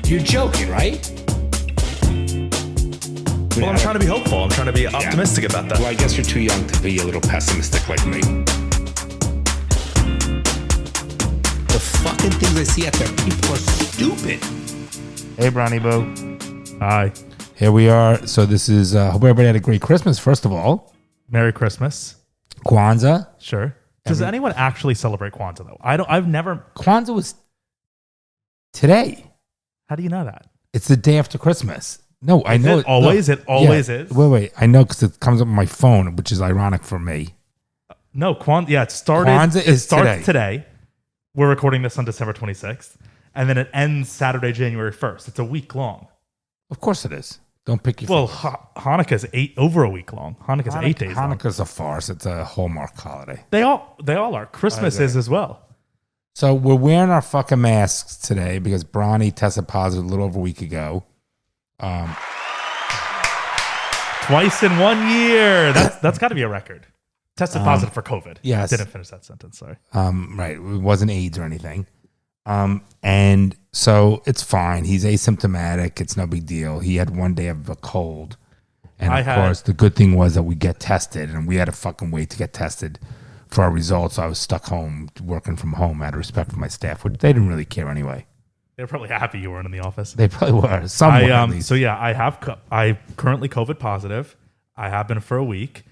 You're joking, right? Well, I'm trying to be hopeful. I'm trying to be optimistic about that. Well, I guess you're too young to be a little pessimistic like me. The fucking things I see out there, people are stupid. Hey, Bronny Boo. Hi. Here we are. So this is, hope everybody had a great Christmas, first of all. Merry Christmas. Kwanzaa. Sure. Does anyone actually celebrate Kwanzaa, though? I've never. Kwanzaa was today. How do you know that? It's the day after Christmas. No, I know. It always is. Wait. I know because it comes up on my phone, which is ironic for me. No, it started. Kwanzaa starts today. We're recording this on December 26th. And then it ends Saturday, January 1st. It's a week long. Of course it is. Don't pick your Well, favorite. Hanukkah's over a week long. Hanukkah's 8 days long. Hanukkah's a farce. It's a Hallmark holiday. They all are. Christmas is as well. So we're wearing our fucking masks today because Bronny tested positive a little over a week ago. Twice in 1 year. That's got to be a record. Tested positive for COVID. Yes. Didn't finish that sentence. Sorry. Right. It wasn't AIDS or anything. And so it's fine. He's asymptomatic. It's no big deal. He had 1 day of a cold. And of course, the good thing was that we get tested, and we had to fucking wait to get tested for our results. So I was stuck home working from home out of respect for my staff, which they didn't really care anyway. They're probably happy you weren't in the office. They probably were. Somewhat, at least. So yeah, I'm currently COVID positive. I have been for a week.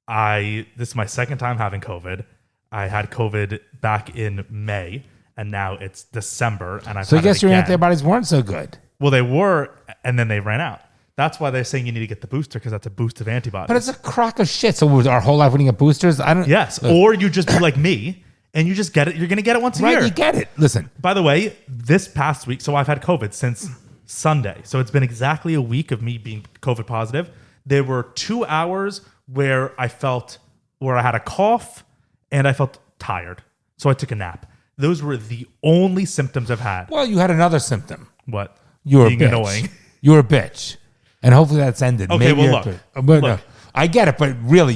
This is my second time having COVID. I had COVID back in May, and now it's December, and So I guess your antibodies weren't so good. Well, they were, and then they ran out. That's why they're saying you need to get the booster, because that's a boost of antibodies. But it's a crock of shit. So was our whole life we didn't get boosters? Yes, or you just be like me, and you just get it. You're going to get it once a year. Right, you get it. Listen. By the way, this past week, so I've had COVID since Sunday. So it's been exactly a week of me being COVID positive. There were 2 hours where I had a cough and I felt tired. So I took a nap. Those were the only symptoms I've had. Well, you had another symptom. What? You were being a bitch. Annoying. You were a bitch. And hopefully that's ended. Okay, Maybe well, look. look. I get it, but really,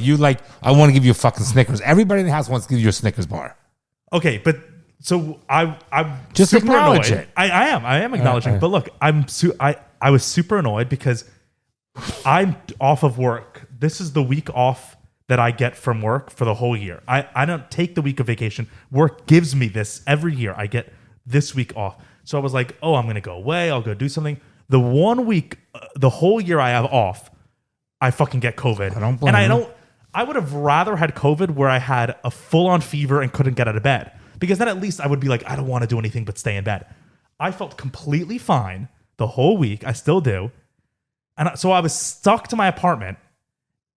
I want to give you a fucking Snickers. Everybody in the house wants to give you a Snickers bar. Okay, but so I'm just super acknowledge annoyed. it. I am acknowledging. But look, I was super annoyed because I'm off of work. This is the week off that I get from work for the whole year. I don't take the week of vacation. Work gives me this every year. I get this week off. So I was like, oh, I'm going to go away. I'll go do something. The 1 week, the whole year I have off, I fucking get COVID. I don't blame you. I would have rather had COVID where I had a full-on fever and couldn't get out of bed, because then at least I would be like, I don't want to do anything but stay in bed. I felt completely fine the whole week. I still do. And so I was stuck to my apartment,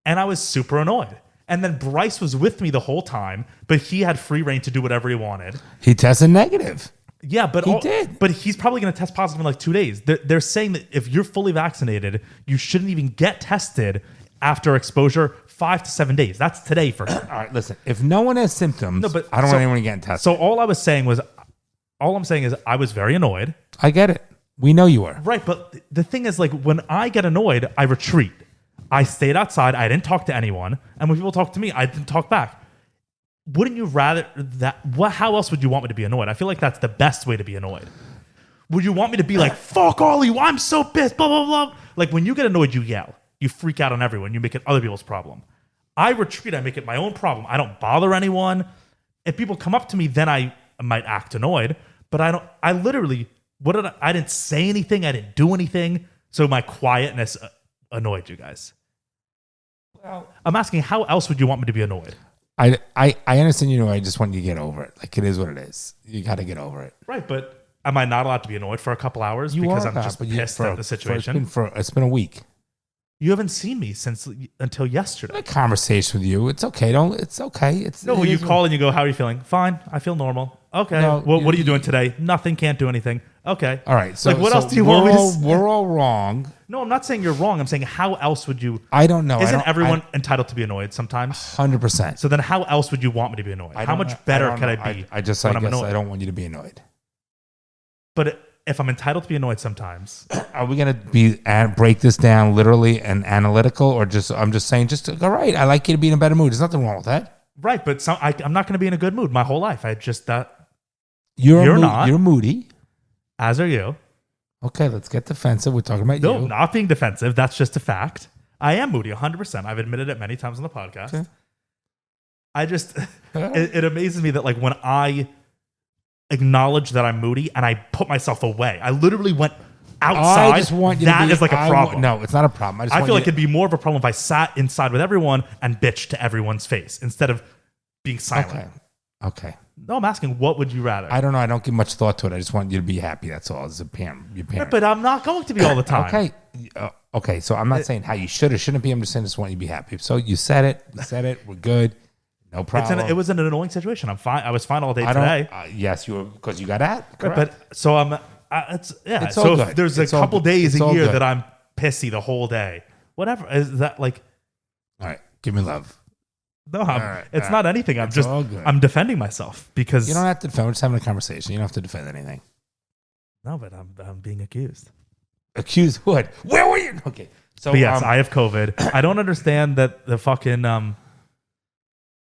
and I was super annoyed. And then Bryce was with me the whole time, but he had free reign to do whatever he wanted. He tested negative. Yeah, but he did. But he's probably going to test positive in like 2 days. They're saying that if you're fully vaccinated, you shouldn't even get tested after exposure 5 to 7 days. That's today for him. All right, listen. If no one has symptoms, No, but I don't so- want anyone getting tested. So all I'm saying is I was very annoyed. I get it. We know you were. Right, but the thing is, like, when I get annoyed, I retreat. I stayed outside. I didn't talk to anyone. And when people talk to me, I didn't talk back. Wouldn't you rather that? How else would you want me to be annoyed? I feel like that's the best way to be annoyed. Would you want me to be like, fuck all of you, I'm so pissed, blah, blah, blah. Like, when you get annoyed, you yell. You freak out on everyone. You make it other people's problem. I retreat. I make it my own problem. I don't bother anyone. If people come up to me, then I might act annoyed. But I don't. I literally, I didn't say anything. I didn't do anything. So my quietness annoyed you guys. Well, I'm asking, how else would you want me to be annoyed? I understand, I just want you to get over it. Like, it is what it is. You got to get over it. Right, but am I not allowed to be annoyed for a couple hours because I'm just pissed at the situation? It's been a week. You haven't seen me until yesterday. A conversation with you. It's okay. It's okay. You call and you go, how are you feeling? Fine. I feel normal. Okay. No, what are you doing today? Nothing. Can't do anything. Okay. All right. So what else do you want me to say? We're all wrong. No, I'm not saying you're wrong. I'm saying, how else would you? I don't know. Isn't everyone entitled to be annoyed sometimes? 100%. So then how else would you want me to be annoyed? How much better can I be? I guess I don't want you to be annoyed. But if I'm entitled to be annoyed sometimes. Are we going to break this down literally and analytical, or I'm just saying, all right, I like you to be in a better mood. There's nothing wrong with that. Right, but I'm not going to be in a good mood my whole life. You're not. You're moody. As are you. Okay, let's get defensive. We're talking about No, you. not being defensive. That's just a fact. I am moody, 100%. I've admitted it many times on the podcast. Okay. I just, it amazes me that like when I acknowledge that I'm moody and I put myself away, I literally went outside. I just want you that to be, is like a problem. No, it's not a problem. I feel like it'd be more of a problem if I sat inside with everyone and bitched to everyone's face instead of being silent. Okay. No, I'm asking, what would you rather? I don't know. I don't give much thought to it. I just want you to be happy. That's all. As a parent, your parent. But I'm not going to be all the time. Okay. Okay. So I'm not saying how you should or shouldn't be. I'm just saying I just want you to be happy. So you said it. You said it. We're good. No problem. It was an annoying situation. I'm fine. I was fine all day today. Yes, you were because you got at. But so I'm. It's all so good. if there's It's a all couple good. days It's a all year good. that I'm pissy the whole day. Whatever is that like? All right. Give me love. No, right, it's all not anything. I'm It's just all good. I'm defending myself because You don't have to defend. We're just having a conversation. You don't have to defend anything. no, but I'm being accused. Accused what? Where were you? Okay. So But yes, I have COVID. I don't understand that the fucking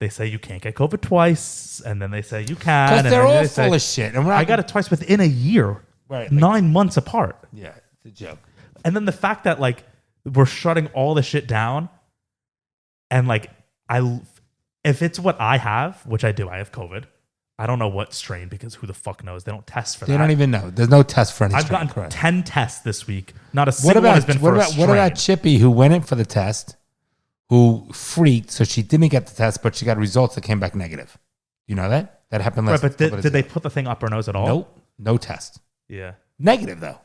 they say you can't get COVID twice, and then they say you can. because and they're then all they say- full of shit. And we're not, I got it twice within a year, right. 9 months apart. Yeah, it's a joke. And then the fact that like we're shutting all the shit down, and like if it's what I have, which I do, I have COVID. I don't know what strain because who the fuck knows? They don't test for They that. don't even know. There's no test for any I've strain, gotten correct. 10 tests this week. Not a What single one has about been what for a about what strain. about Chippy who went in for the test, who freaked, so she didn't get the test, but she got results that came back negative. You know that? That happened last. Right, but couple did days they ago. put the thing up her nose at all? Nope, no test. Yeah. Negative though.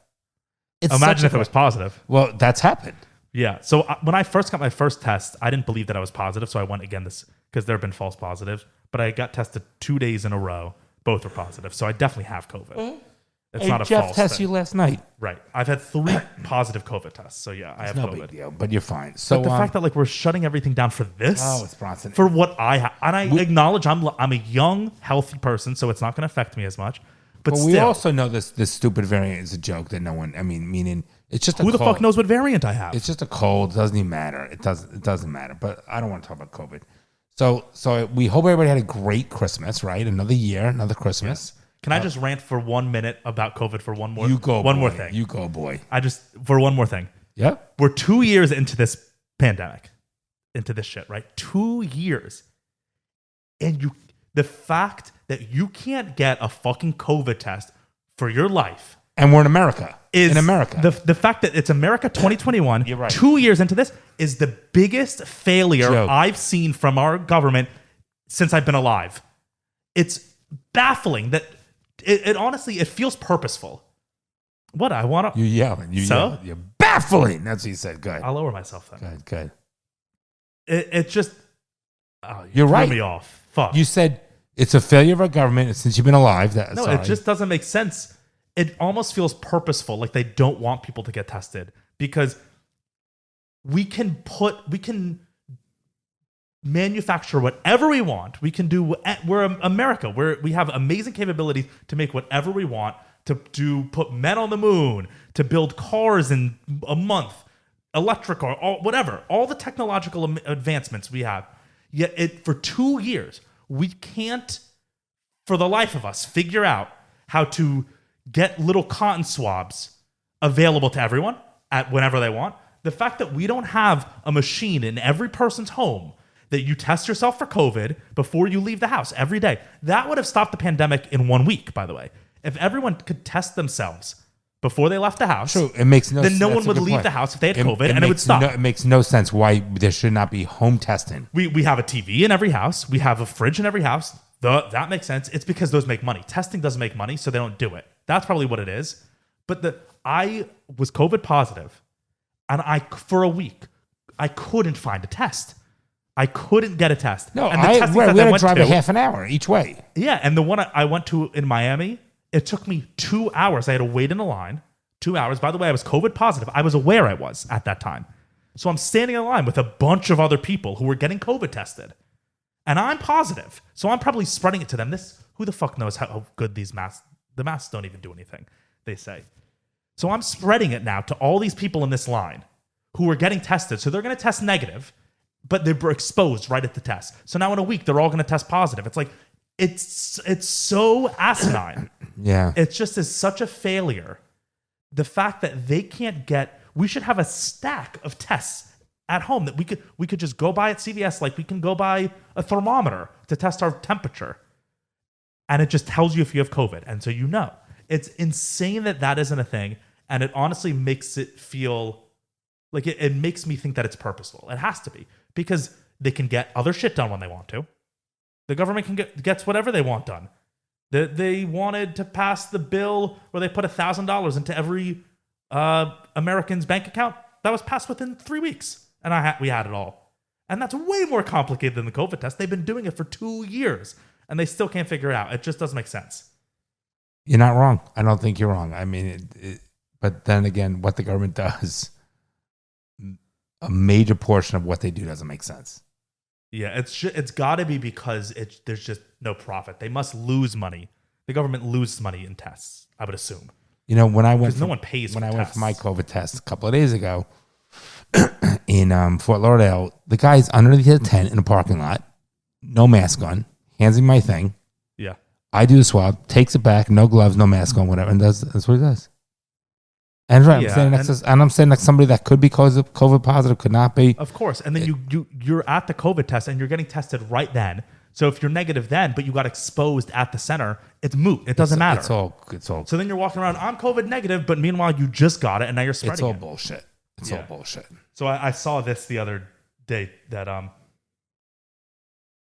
It's Imagine such if it was positive. Well, that's happened. Yeah. So when I first got my first test, I didn't believe that I was positive. So I went again because there have been false positives. But I got tested 2 days in a row. Both were positive. So I definitely have COVID. It's Hey, not a Jeff false tested thing. you last night. Right. I've had 3 positive COVID tests. So yeah, I have No COVID. big deal, but you're fine. So But the fact that like we're shutting everything down for this, oh, it's Bronson. for what I have, and I acknowledge I'm a young, healthy person, so it's not going to affect me as much. But we still, also know this stupid variant is a joke that no one. I mean, meaning it's just a who the cold. fuck knows what variant I have? It's just a cold. It doesn't even matter. It doesn't matter. But I don't want to talk about COVID. So we hope everybody had a great Christmas, right? Another year, another Christmas. Can I just rant for 1 minute about COVID for one more? You go. One boy. more thing. You go, boy. For one more thing. Yep. We're 2 years into this pandemic, into this shit, right? 2 years, and the fact that you can't get a fucking COVID test for your life. And we're in America. Is in America. The fact that it's America 2021, You're right. 2 years into this, is the biggest failure Joke. I've seen from our government since I've been alive. It's baffling that it honestly, it feels purposeful. What I want to... You're yelling. You're baffling. That's what you said. Good. I'll lower myself then. Good. It just... Oh, You're threw right. me off. Fuck. You said it's a failure of our government since you've been alive. No, it just doesn't make sense. It almost feels purposeful, like they don't want people to get tested because we can manufacture whatever we want. We can do. We're America. We have amazing capabilities to make whatever we want. To put men on the moon, to build cars in a month, electric or whatever. All the technological advancements we have. Yet for 2 years we can't, for the life of us, figure out how to get little cotton swabs available to everyone at whenever they want. The fact that we don't have a machine in every person's home that you test yourself for COVID before you leave the house every day, that would have stopped the pandemic in 1 week, by the way. If everyone could test themselves before they left the house, true. It makes no. then no that's one a would good leave point. the house if they had COVID, and it would makes stop. it makes no sense why there should not be home testing. We have a TV in every house. We have a fridge in every house. That makes sense. It's because those make money. Testing doesn't make money, so they don't do it. That's probably what it is. But I was COVID positive, and for a week, I couldn't find a test. I couldn't get a test. No, and the testing we sites I had to went drive to, a half an hour each way. Yeah, and the one I went to in Miami, it took me 2 hours. I had to wait in a line 2 hours. By the way, I was COVID positive. I was aware I was at that time. So I'm standing in line with a bunch of other people who were getting COVID tested. And I'm positive. So I'm probably spreading it to them. Who the fuck knows how good these masks, the masks don't even do anything, they say. So I'm spreading it now to all these people in this line who are getting tested. So they're going to test negative, but they were exposed right at the test. So now in a week, they're all going to test positive. It's like, it's so asinine. Yeah. It's just is such a failure the fact that they can't get, we should have a stack of tests at home that we could just go buy at CVS, like we can go buy a thermometer to test our temperature. And it just tells you if you have COVID. And so you know. It's insane that isn't a thing. And it honestly makes it feel like it makes me think that it's purposeful. It has to be. Because they can get other shit done when they want to. The government gets whatever they want done. They wanted to pass the bill where they put $1,000 into every American's bank account. That was passed within 3 weeks. And we had it all. And that's way more complicated than the COVID test. They've been doing it for 2 years. And they still can't figure it out. It just doesn't make sense. You're not wrong. I don't think you're wrong. I mean, but then again, what the government does, a major portion of what they do doesn't make sense. Yeah, it's got to be because there's just no profit. They must lose money. The government loses money in tests, I would assume. You know, when I went, no one pays. When I went for my COVID test a couple of days ago in Fort Lauderdale, the guy's underneath the tent in a parking lot, no mask on, hands me my thing. Yeah, I do the swab, takes it back, no gloves, no mask on, whatever, and that's what he does. And right, I'm saying next to somebody that could be COVID positive, could not be. Of course, and then you're at the COVID test and you're getting tested right then. So if you're negative then, but you got exposed at the center, it's moot. It doesn't matter. It's all. So then you're walking around, I'm COVID negative, but meanwhile you just got it and now you're spreading it. It's all bullshit. It's all bullshit. So I saw this the other day that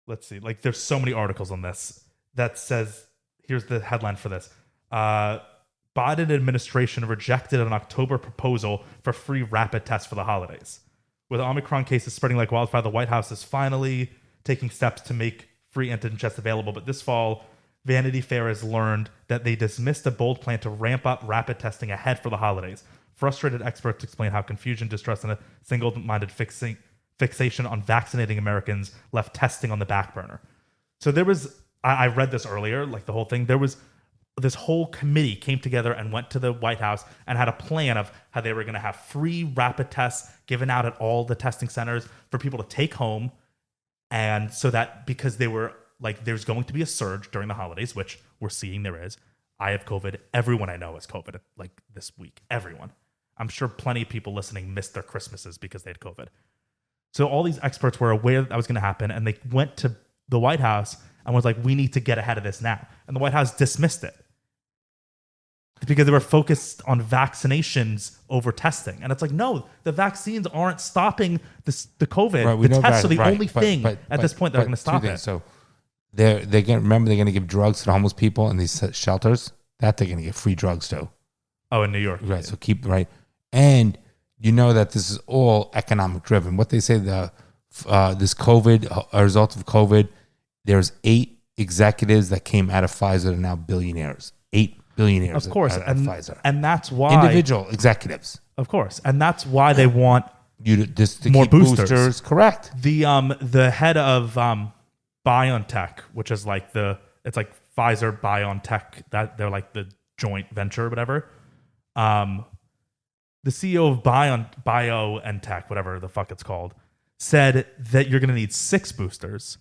let's see, like there's so many articles on this that says, here's the headline for this. Biden administration rejected an October proposal for free rapid tests for the holidays. With Omicron cases spreading like wildfire, the White House is finally taking steps to make free antigen tests available. But this fall, Vanity Fair has learned that they dismissed a bold plan to ramp up rapid testing ahead for the holidays. Frustrated experts explain how confusion, distrust, and a single-minded fixation on vaccinating Americans left testing on the back burner. So there was, I read this earlier, like the whole thing, there was this whole committee came together and went to the White House and had a plan of how they were going to have free rapid tests given out at all the testing centers for people to take home. And so that because they were like, there's going to be a surge during the holidays, which we're seeing there is. I have COVID. Everyone I know has COVID like this week. Everyone. I'm sure plenty of people listening missed their Christmases because they had COVID. So all these experts were aware that was going to happen. And they went to the White House and was like, we need to get ahead of this now. And the White House dismissed it. Because they were focused on vaccinations over testing. And it's like, no, the vaccines aren't stopping the COVID. Right, the tests are the only thing at this point that are going to stop it. So they're going to give drugs to the homeless people in these shelters. That they're going to get free drugs to. Oh, in New York. Right, so right. And you know that this is all economic driven. What they say, this COVID, a result of COVID, there's 8 executives that came out of Pfizer that are now billionaires. 8 billionaires, of course, at Pfizer, and that's why individual executives, of course, and that's why they want you to more keep boosters. Correct. The head of BioNTech, which is like it's like Pfizer BioNTech, that they're like the joint venture or whatever. The CEO of BioNTech, whatever the fuck it's called, said that you're going to need 6 boosters,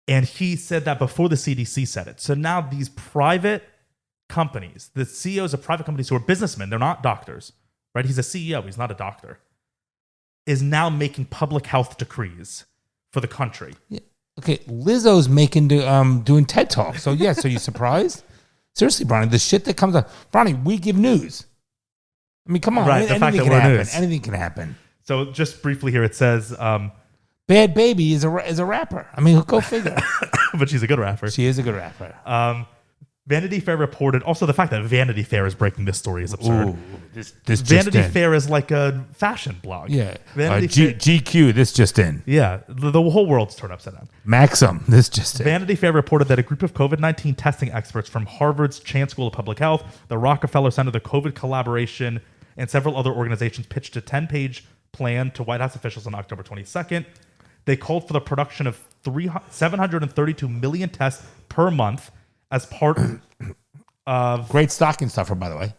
and he said that before the CDC said it. So now these private companies, the CEOs of private companies who are businessmen, they're not doctors, right? He's a CEO, he's not a doctor, is now making public health decrees for the country. Yeah. Okay, Lizzo's doing TED Talks. So yeah, so you surprised? Seriously, Bronny, the shit that comes up. Bronny, we give news. I mean, come on. Right, the fact that we're news. Anything can happen. So just briefly here, it says... Bad Baby is a rapper. I mean, go figure. But she's a good rapper. She is a good rapper. Vanity Fair reported, also the fact that Vanity Fair is breaking this story is absurd. Ooh, this Vanity Fair is like a fashion blog. Yeah. Vanity GQ, this just in. Yeah, the whole world's turned upside down. Maxim, this just in. Vanity Fair reported that a group of COVID-19 testing experts from Harvard's Chan School of Public Health, the Rockefeller Center, the COVID Collaboration, and several other organizations pitched a 10-page plan to White House officials on October 22nd. They called for the production of 732 million tests per month as part of... Great stocking stuffer, by the way.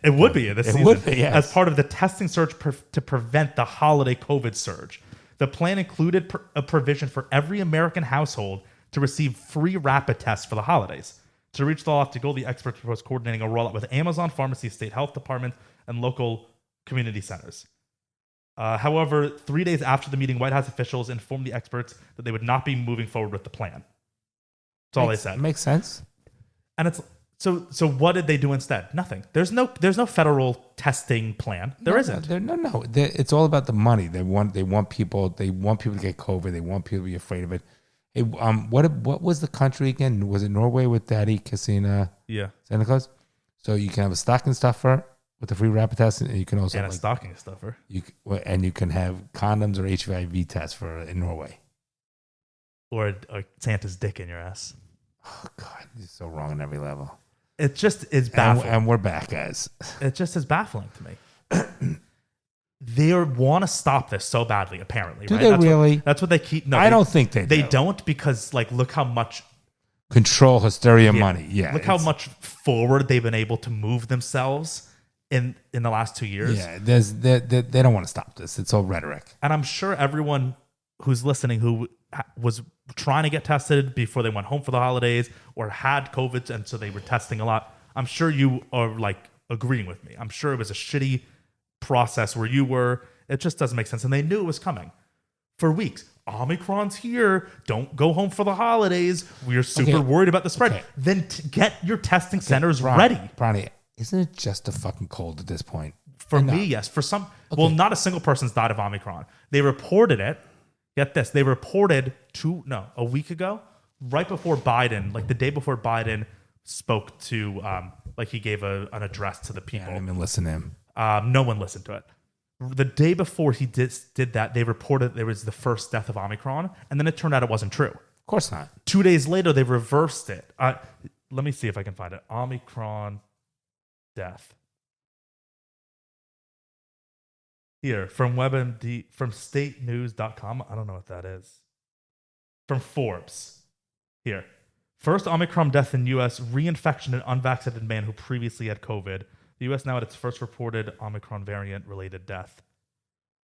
It would be this season. It would be, yes. As part of the testing surge to prevent the holiday COVID surge. The plan included a provision for every American household to receive free rapid tests for the holidays. To reach the lofty goal, the experts proposed coordinating a rollout with Amazon pharmacies, state health departments, and local community centers. However, 3 days after the meeting, White House officials informed the experts that they would not be moving forward with the plan. That's all they said. Makes sense. And it's so. What did they do instead? Nothing. There's no federal testing plan. There isn't. No. It's all about the money. They want people. They want people to get COVID. They want people to be afraid of it. Hey, what was the country again? Was it Norway with Daddy Casina? Yeah, Santa Claus. So you can have a stocking stuffer with a free rapid test, and you can also a stocking stuffer. You can have condoms or HIV tests in Norway, or Santa's dick in your ass. Oh God, you're so wrong on every level. It just is baffling, and we're back, guys. It just is baffling to me. They want to stop this so badly, apparently. Do right? they really? That's what they keep. No, I don't think they do. They don't because, look how much control, hysteria, money. Yeah, look how much forward they've been able to move themselves in the last 2 years. Yeah, they don't want to stop this. It's all rhetoric. And I'm sure everyone who's listening who was trying to get tested before they went home for the holidays or had COVID, and so they were testing a lot. I'm sure you are agreeing with me. I'm sure it was a shitty process where you were. It just doesn't make sense. And they knew it was coming for weeks. Omicron's here. Don't go home for the holidays. We're super worried about the spread. Okay. Then get your testing centers ready. Bronny, isn't it just a fucking cold at this point? For me, yes. For some, well, not a single person's died of Omicron. They reported it. Get this. They reported a week ago, right before Biden, the day before Biden spoke to, he gave an address to the people. I didn't even listen to him. No one listened to it. The day before he did that, they reported there was the first death of Omicron, and then it turned out it wasn't true. Of course not. 2 days later, they reversed it. Let me see if I can find it. Omicron death. Here, from WebMD, from statenews.com. I don't know what that is. From Forbes. Here. First Omicron death in U.S. reinfection in unvaccinated man who previously had COVID. The U.S. now at its first reported Omicron variant-related death.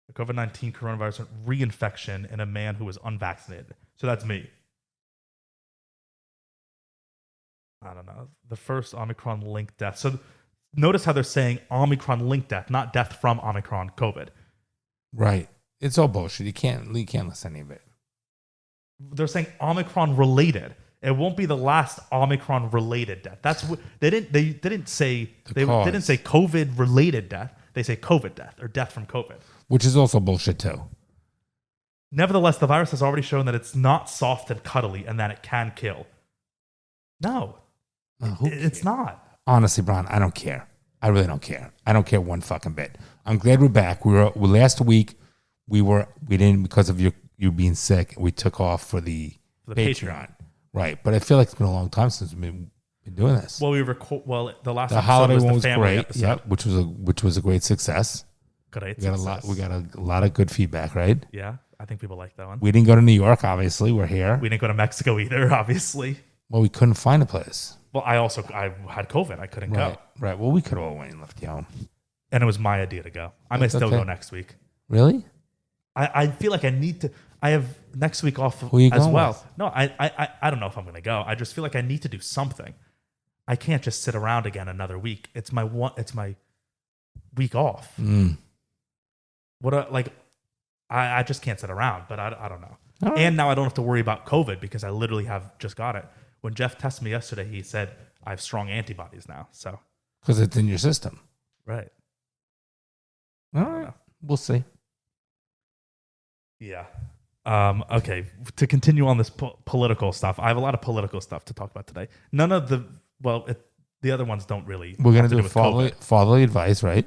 The COVID-19 coronavirus reinfection in a man who was unvaccinated. So that's me. I don't know. The first Omicron-linked death. So notice how they're saying Omicron-linked death, not death from Omicron COVID. Right. It's all bullshit. You can't listen to any of it. They're saying Omicron-related. It won't be the last Omicron-related death. That's what they didn't say COVID-related death. They say COVID death or death from COVID, which is also bullshit too. Nevertheless, the virus has already shown that it's not soft and cuddly and that it can kill. No, it's not. Honestly, Bron, I don't care. I really don't care. I don't care one fucking bit. I'm glad we're back. We last week. We didn't because of you being sick. We took off for the Patreon. Right, but I feel like it's been a long time since we've been doing this. Well, the last the holiday was one the was family great. episode. Yeah, which was a great success. Great. We got a lot of good feedback, right? Yeah, I think people like that one. We didn't go to New York, obviously. We're here. We didn't go to Mexico either, obviously. Well, we couldn't find a place. Well, I had COVID. I couldn't go. Right. Well, we could have all went and left you home. And it was my idea to go. I may still go next week. Really? I feel like I need to. I have next week off Who are you as going well. with? No, I don't know if I'm going to go. I just feel like I need to do something. I can't just sit around again another week. It's my week off. I just can't sit around. But I don't know. Right. And now I don't have to worry about COVID because I literally have just got it. When Jeff tested me yesterday, he said I have strong antibodies now. So because it's in your system, right? All right, we'll see. Yeah. Okay. To continue on this political stuff, I have a lot of political stuff to talk about today. None of the other ones don't really. We're gonna do fatherly advice, right?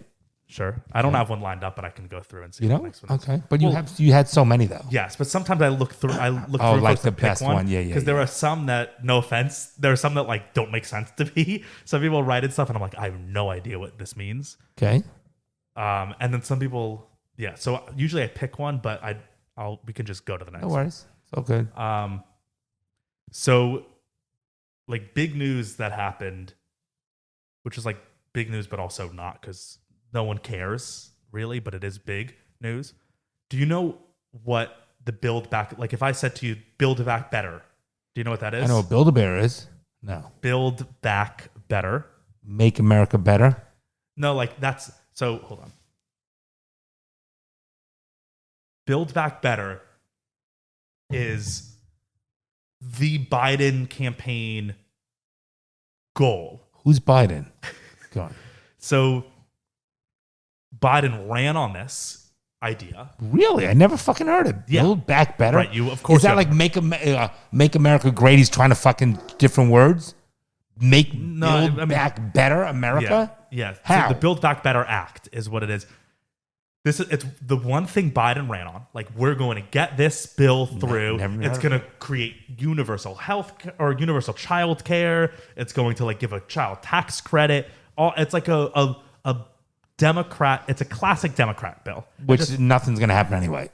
Sure. I don't have one lined up, but I can go through and see. You know? The next one is. Okay. But you had so many though. Yes, but sometimes I look through. Like the best one. Yeah. Because there are some that, no offense, there are some that don't make sense to me. Some people write in stuff, and I'm like, I have no idea what this means. Okay. And then some people, yeah. So usually I pick one, but we can just go to the next. No worries. It's all good. So big news that happened, which is big news, but also not because no one cares really, but it is big news. Do you know what the Build Back, if I said to you, Build Back Better, do you know what that is? I know what Build-A-Bear is. No. Build Back Better. Make America Better? No, like that's... So, hold on. Build Back Better is the Biden campaign goal. Who's Biden? Go on. So Biden ran on this idea. Really? I never fucking heard it. Yeah. Build Back Better? Right, you of course. Is that like make America Great? He's trying to fucking different words? Build Back Better America? Yeah. How? So the Build Back Better Act is what it is. It's the one thing Biden ran on. Like, we're going to get this bill through. It's going to create universal health or universal child care. It's going to like give a child tax credit. It's like a Democrat. It's a classic Democrat bill. Which nothing's going to happen anyway.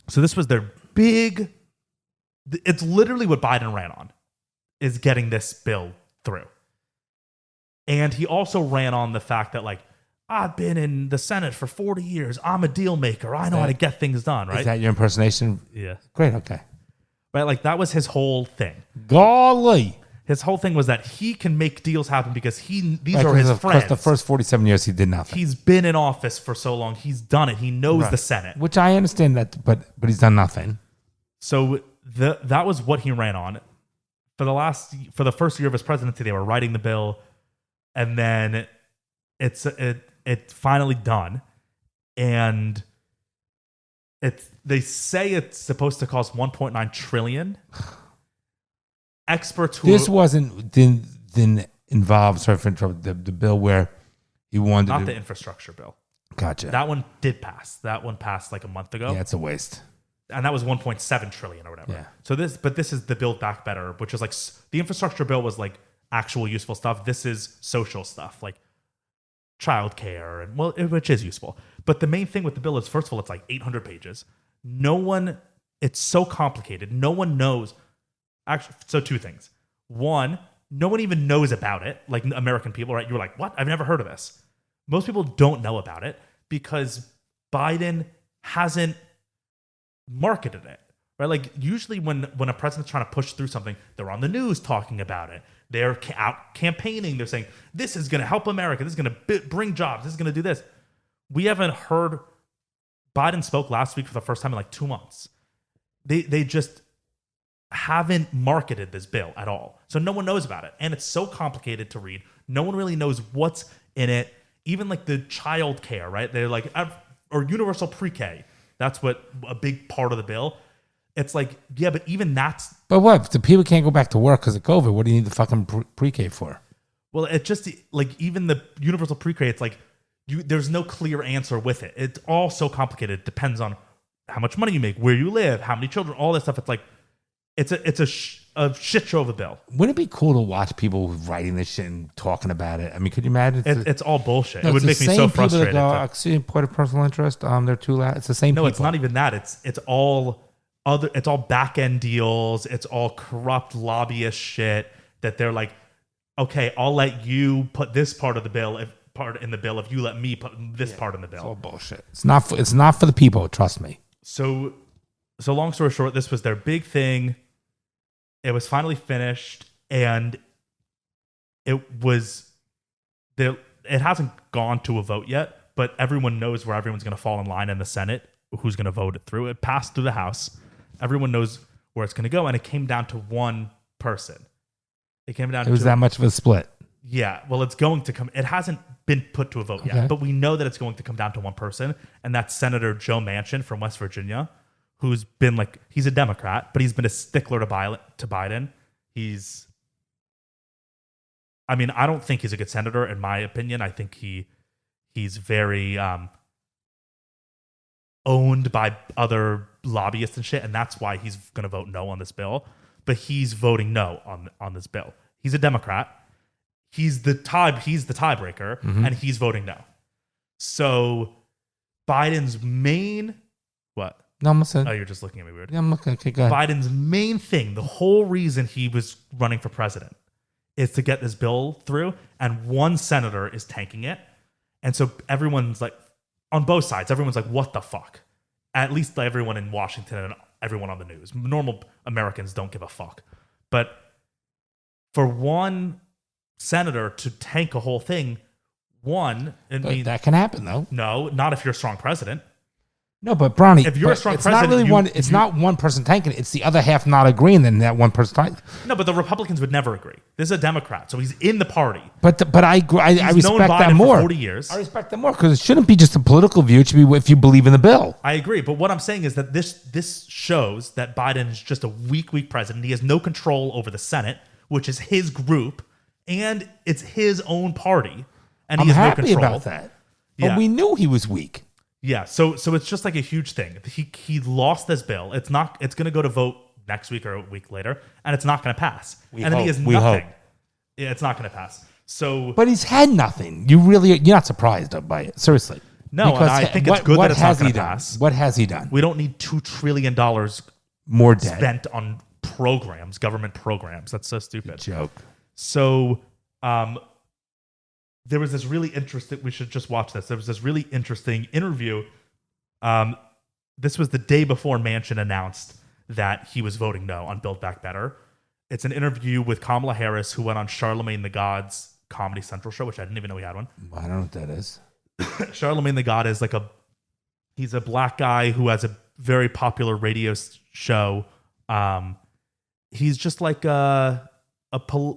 So this was their big. It's literally what Biden ran on, is getting this bill through. And he also ran on the fact that, like, I've been in the Senate for 40 years. I'm a deal maker. I know how to get things done, right? Is that your impersonation? Yeah. Great, okay. Right, like that was his whole thing. Golly. His whole thing was that he can make deals happen because these Right, are his of friends. course, the first 47 years he did nothing. He's been in office for so long. He's done it. He knows the Senate. Which I understand that, but he's done nothing. So that was what he ran on. For the first year of his presidency, they were writing the bill, and then it's finally done, and they say it's supposed to cost $1.9 trillion. Experts who didn't involve, sorry for interrupting, the bill where he wanted not the infrastructure bill. Gotcha. That one did pass. That one passed like a month ago. Yeah, it's a waste. And that was 1.7 trillion or whatever. Yeah. So this is the Build Back Better, which is like the infrastructure bill was like actual useful stuff. This is social stuff like childcare, and which is useful. But the main thing with the bill is, first of all, it's like 800 pages. It's so complicated. No one knows. Actually, so two things. One, no one even knows about it. Like American people, right? You're like, what? I've never heard of this. Most people don't know about it because Biden hasn't marketed it, right? Like usually when a president's trying to push through something, they're on the news talking about it. They're out campaigning. They're saying, this is going to help America. This is going to bring jobs. This is going to do this. We haven't heard. Biden spoke last week for the first time in like 2 months. They just haven't marketed this bill at all. So no one knows about it. And it's so complicated to read. No one really knows what's in it. Even like the child care, right? They're like, or universal pre-K. That's what a big part of the bill. It's like, yeah, but even that's... But what? If the people can't go back to work because of COVID, what do you need the fucking pre-K for? Well, it just, like, even the universal pre-K, it's like, there's no clear answer with it. It's all so complicated. It depends on how much money you make, where you live, how many children, all this stuff. It's like, it's a shit show of a bill. Wouldn't it be cool to watch people writing this shit and talking about it? I mean, could you imagine? It's all bullshit. No, it would make me so frustrated. See, point of personal interest. They're too loud. It's the same. No, people. It's not even that. It's all other. It's all back end deals. It's all corrupt lobbyist shit that they're like, okay, I'll let you put this part of the bill if you let me put this part in the bill. It's all bullshit. It's not for the people. Trust me. So long story short, this was their big thing. It was finally finished, and it hasn't gone to a vote yet, but everyone knows where everyone's going to fall in line in the Senate, who's going to vote it through. It passed through the House. Everyone knows where it's going to go, and it came down to one person. It was that much of a split. Yeah, well, it's going to come. It hasn't been put to a vote yet, but we know that it's going to come down to one person, and that's Senator Joe Manchin from West Virginia, who's been like, he's a Democrat, but he's been a stickler to Biden. I don't think he's a good senator, in my opinion. I think he's very owned by other lobbyists and shit, and that's why he's going to vote no on this bill. But he's voting no on this bill. He's a Democrat. He's the tiebreaker, and he's voting no. So Biden's main what? No, I'm listening. Oh, you're just looking at me weird. Yeah, I'm looking. Okay, go ahead. Biden's main thing, the whole reason he was running for president, is to get this bill through, and one senator is tanking it. And so everyone's like, on both sides, everyone's like, what the fuck? At least everyone in Washington and everyone on the news. Normal Americans don't give a fuck. But for one senator to tank a whole thing, that can happen though. No, not if you're a strong president. No, but Bronny, if you're a strong it's president, not really it's not one person tanking it. It's the other half not agreeing, then that one person tanking. No, but the Republicans would never agree. This is a Democrat, so he's in the party. But I agree. I respect that more. For 40 years. I respect that more because it shouldn't be just a political view. It should be if you believe in the bill. I agree, but what I'm saying is that this shows that Biden is just a weak president. He has no control over the Senate, which is his group, and it's his own party, and he has no control. I'm happy about that. But we knew he was weak. Yeah, so it's just like a huge thing. He lost this bill. It's going to go to vote next week or a week later, and it's not going to pass. He has nothing. Yeah, it's not going to pass. So, but he's had nothing. You're not surprised by it, seriously. No, because I think it's good that it's not going to pass. What has he done? We don't need $2 trillion more debt spent on programs, government programs. That's so stupid. Joke. So, there was this really interesting. We should just watch this. There was this really interesting interview. This was the day before Manchin announced that he was voting no on Build Back Better. It's an interview with Kamala Harris, who went on Charlemagne the God's Comedy Central show, which I didn't even know he had one. I don't know what that is. Charlemagne the God is he's a black guy who has a very popular radio show. He's just like a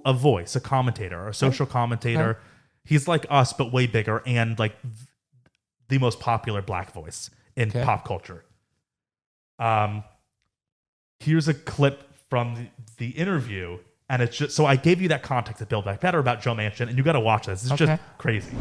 voice, a commentator, a social commentator. Okay. He's like us, but way bigger and like the most popular black voice in pop culture. Here's a clip from the interview, and it's just so I gave you that context of Build Back Better about Joe Manchin, and you got to watch this. It's just crazy.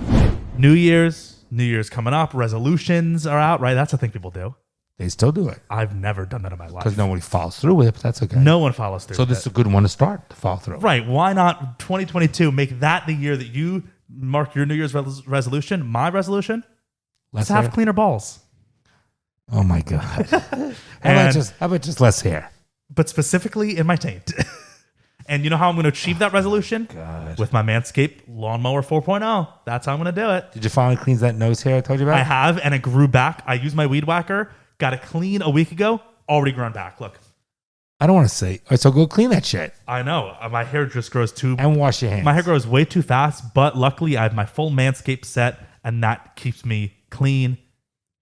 New Year's coming up. Resolutions are out, right? That's a thing people do. They still do it. I've never done that in my life because nobody follows through with it. But that's okay. No one follows through. So this is a good one to start to follow through. Right? Why not 2022? Make that the year that you mark your New Year's resolution. My resolution: let's have cleaner balls. Oh my god! How about just less hair? But specifically in my taint. And you know how I'm going to achieve that resolution? God. With my Manscaped Lawnmower 4.0. That's how I'm going to do it. Did you finally clean that nose hair I told you about? I have, and it grew back. I used my weed whacker. Got it clean a week ago. Already grown back. Look. I don't want to say. All right, so go clean that shit. I know. My hair just grows too... And wash your hands. My hair grows way too fast, but luckily I have my full Manscaped set, and that keeps me clean,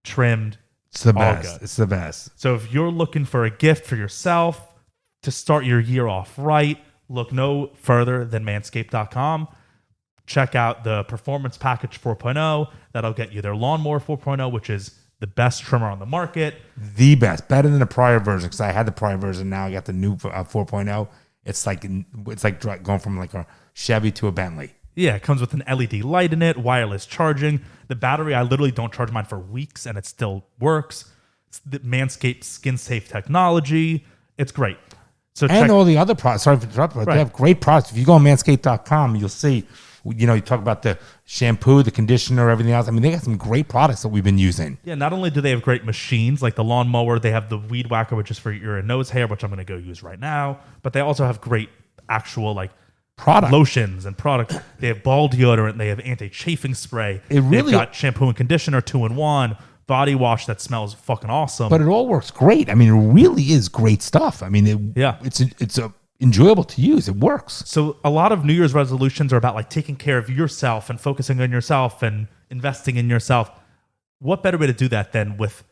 trimmed. It's the best. Good. It's the best. So if you're looking for a gift for yourself to start your year off right, look no further than manscaped.com. Check out the Performance Package 4.0. That'll get you their Lawnmower 4.0, which is the best trimmer on the market. The best. Better than the prior version, because I had the prior version. Now I got the new 4.0. It's like going from like a Chevy to a Bentley. Yeah, it comes with an LED light in it, wireless charging. The battery, I literally don't charge mine for weeks, and it still works. It's the Manscaped skin-safe technology. It's great. So and all the other products. Sorry for interrupting, but they have great products. If you go on manscaped.com, you'll see, you talk about the shampoo, the conditioner, everything else. I mean, they got some great products that we've been using. Yeah, not only do they have great machines like the lawnmower, they have the weed whacker, which is for your nose hair, which I'm going to go use right now. But they also have great actual like product lotions and products. They have ball deodorant. They have anti-chafing spray. They've got shampoo and conditioner 2-in-1. Body wash that smells fucking awesome. But it all works great. I mean, it really is great stuff. I mean, it's enjoyable to use. It works. So a lot of New Year's resolutions are about like taking care of yourself and focusing on yourself and investing in yourself. What better way to do that than with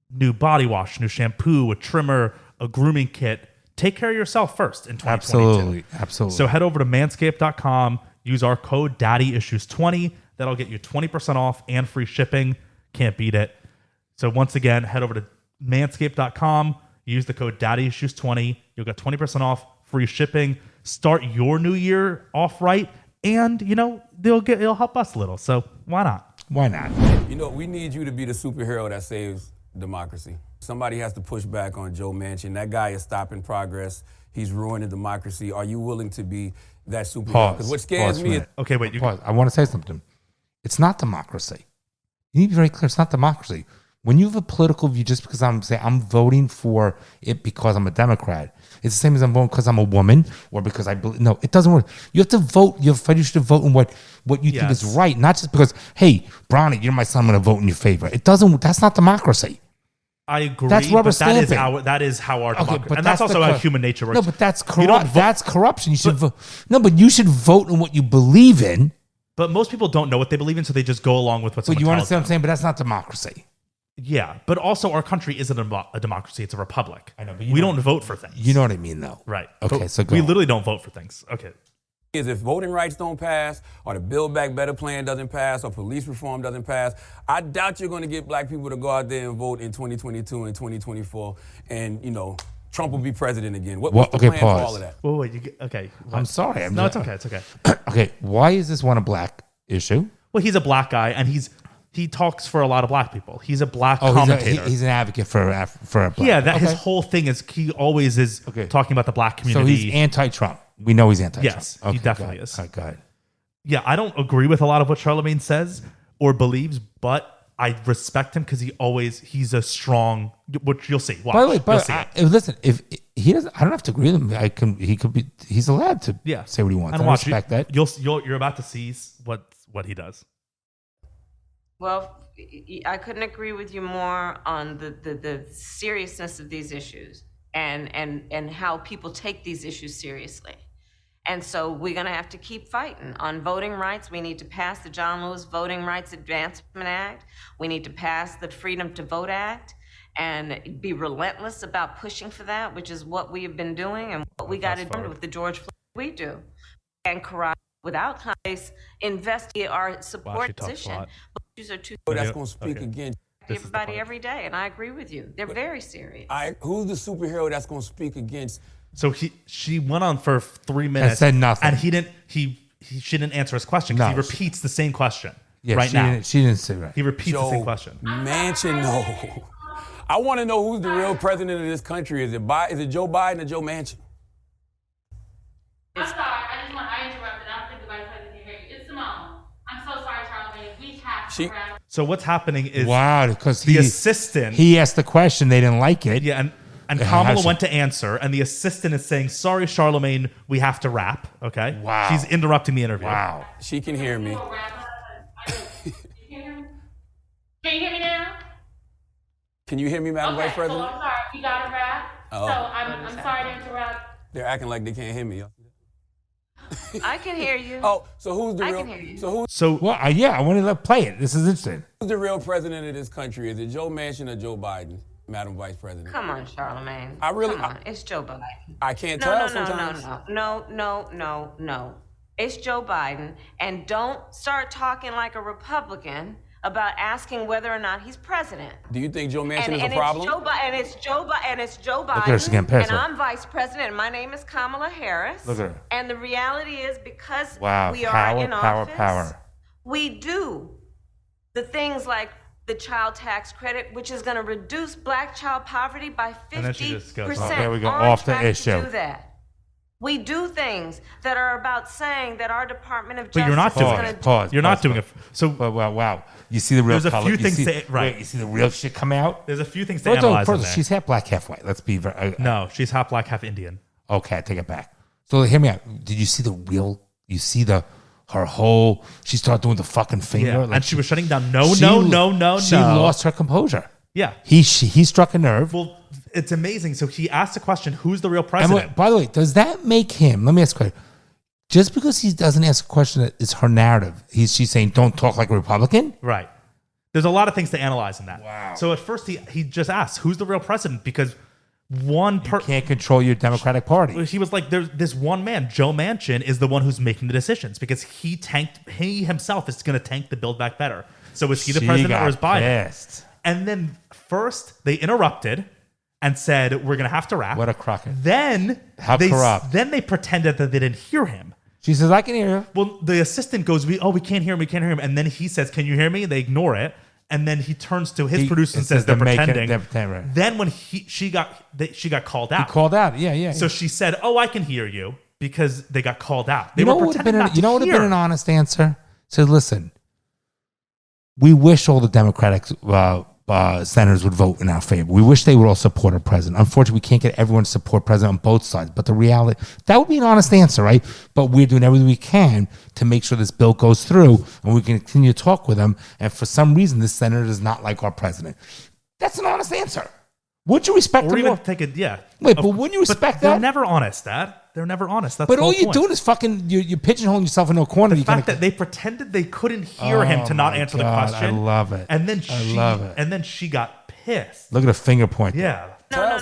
new body wash, new shampoo, a trimmer, a grooming kit? Take care of yourself first in 2022. Absolutely. So head over to manscaped.com. Use our code DaddyIssues20. That'll get you 20% off and free shipping. Can't beat it. So once again, head over to manscaped.com. Use the code DaddyIssues20. You'll get 20% off, free shipping. Start your new year off right, and it'll help us a little. So why not? Why not? We need you to be the superhero that saves democracy. Somebody has to push back on Joe Manchin. That guy is stopping progress. He's ruining democracy. Are you willing to be that superhero? Because what scares me is... Okay, wait. Pause. I want to say something. It's not democracy. You need to be very clear. It's not democracy. When you have a political view, just because I'm voting for it because I'm a Democrat, it's the same as I'm voting because I'm a woman or because I believe. No, it doesn't work. You have to vote. You should vote in what you think is right, not just because, hey, Bronny, you're my son, I'm going to vote in your favor. It doesn't. That's not democracy. I agree. That's rubber but stamping. that is how our Okay, democracy, but and that's also how human nature works. No, but that's You don't corrupt. That's corruption. You should vote. No, but you should vote in what you believe in. But most people don't know what they believe in, so they just go along with what someone But you tells understand what I'm them. saying? But that's not democracy. Yeah, but also our country isn't a democracy; it's a republic. I know, but we don't vote for things. You know what I mean, though. Right? Okay, But so go we on. literally don't vote for things. Okay. Is if voting rights don't pass, or the Build Back Better plan doesn't pass, or police reform doesn't pass, I doubt you're going to get black people to go out there and vote in 2022 and 2024, and Trump will be president again. What's the okay, plan pause. for all of that? Wait. Okay. I'm sorry. No, it's okay. It's okay. Okay, why is this one a black issue? Well, he's a black guy, and he talks for a lot of black people. He's a black Oh, commentator. he's an advocate for a black. Yeah, his Okay. whole thing is he always is Okay. talking about the black So community. he's anti-Trump. We know he's anti-Trump. Yes, he definitely go ahead. is. All right, go ahead. Yeah, I don't agree with a lot of what Charlemagne says or believes, but I respect him because he's a strong. Which you'll see. Watch. By the way, You'll see it. listen, if he doesn't, I don't have to agree with him. He could be. He's allowed to say what he wants. And I watch, respect that. You're about to see what he does. Well, I couldn't agree with you more on the seriousness of these issues and how people take these issues seriously. And so we're going to have to keep fighting. On voting rights, we need to pass the John Lewis Voting Rights Advancement Act. We need to pass the Freedom to Vote Act and be relentless about pushing for that, which is what we have been doing and what we got to do with the George Floyd we do. And corrupt without place, investigate our support position. But these are two That's going to speak against everybody every day, and I agree with you. They're very serious. who's the superhero that's going to speak against? So she went on for 3 minutes and said nothing, and she didn't answer his question because he repeats the same question now. She didn't say right. He repeats the same Joe question. Manchin, no. I want to know who's the real president of this country. Is it Joe Biden or Joe Manchin? I'm sorry, I interrupted. I don't think the vice president can hear you. It's Simone. I'm so sorry, Charlemagne. We have to wrap. So what's happening is because the assistant. He asked the question, they didn't like it. Yeah, and Kamala went to answer, and the assistant is saying, "Sorry, Charlemagne, we have to wrap." Okay. Wow. She's interrupting the interview. Wow. She can hear me. Can you hear me now? Can you hear me, Madam Vice So President? I'm sorry, we got to wrap. Oh. So I'm sorry to interrupt. They're acting like they can't hear me. I can hear you. Oh, so who's the I real? can hear you. So Well, I wanted to play it. This is interesting. Who's the real president of this country? Is it Joe Manchin or Joe Biden, Madam Vice President? Come on, Charlemagne. Come on. It's Joe Biden. I can't tell No. sometimes. No. It's Joe Biden. And don't start talking like a Republican about asking whether or not he's president. Do you think Joe Manchin is And a problem? it's Joe Biden. at her, she can't pass and her. I'm vice president. And my name is Kamala Harris. Look at her. And the reality is, because Wow. we are Power, in power, office, power. we do the things like the child tax credit, which is going to reduce black child poverty by 50%. And then she just goes off. There we go, On off the track to issue. do that. We do things that are about saying that our Department of But Justice you're not is doing going it. to Pause. you're not pause, doing it. pause. So Wow. You see the real There's a color. few You things see- to- right. wait, you see the real shit come out? there's a few things to First of all, analyze in there. she's half black, half white. Let's be very. No, she's half black, half Indian. Okay, I take it back. So hear me out. Did you see the real? You see her whole? She started doing the fucking finger, Yeah, and she was shutting down. No. She lost her composure. Yeah. He struck a nerve. Well, it's amazing. So he asked the question, "Who's the real And president?" by the way, does that make him? Let me ask a question. Just because he doesn't ask a question that is her narrative, she's saying, "Don't talk like a Republican." Right. There's a lot of things to analyze in that. Wow. So at first he just asked, "Who's the real president?" Because one You can't control your Democratic Party. he was like, "There's this one man, Joe Manchin, is the one who's making the decisions because he himself is going to tank the Build Back Better." So is he the president or is Biden? Pissed. And then first they interrupted and said, "We're going to have to wrap." What a crocker. Then How corrupt. Then they pretended that they didn't hear him. She says, "I can hear you." Well, the assistant goes, we can't hear him. And then he says, "Can you hear me?" And they ignore it. And then he turns to his producer and says, "They're pretending." Right. Then when she got called out. He called out. Yeah. So she said, "Oh, I can hear you," because they got called out. They You know were what would have pretending been? not You know to what would have hear. been an honest answer? Said, "Listen, we wish all the Democratic senators would vote in our favor. We wish they would all support our president. Unfortunately, we can't get everyone to support president on both sides. But the reality, that would be an honest answer, right? But we're doing everything we can to make sure this bill goes through, and we can continue to talk with them. And for some reason, this senator does not like our president." That's an honest answer. Would you respect or them even more? take it. Yeah. Wait, but wouldn't you respect They're that? never honest, Dad. They're never honest. That's But the all whole you're point. doing is fucking you're pigeonholing yourself into a corner. The fact that they pretended they couldn't hear him to not answer the question. I love it. And then I love it. And then she got pissed. Look at the finger point. Yeah. No.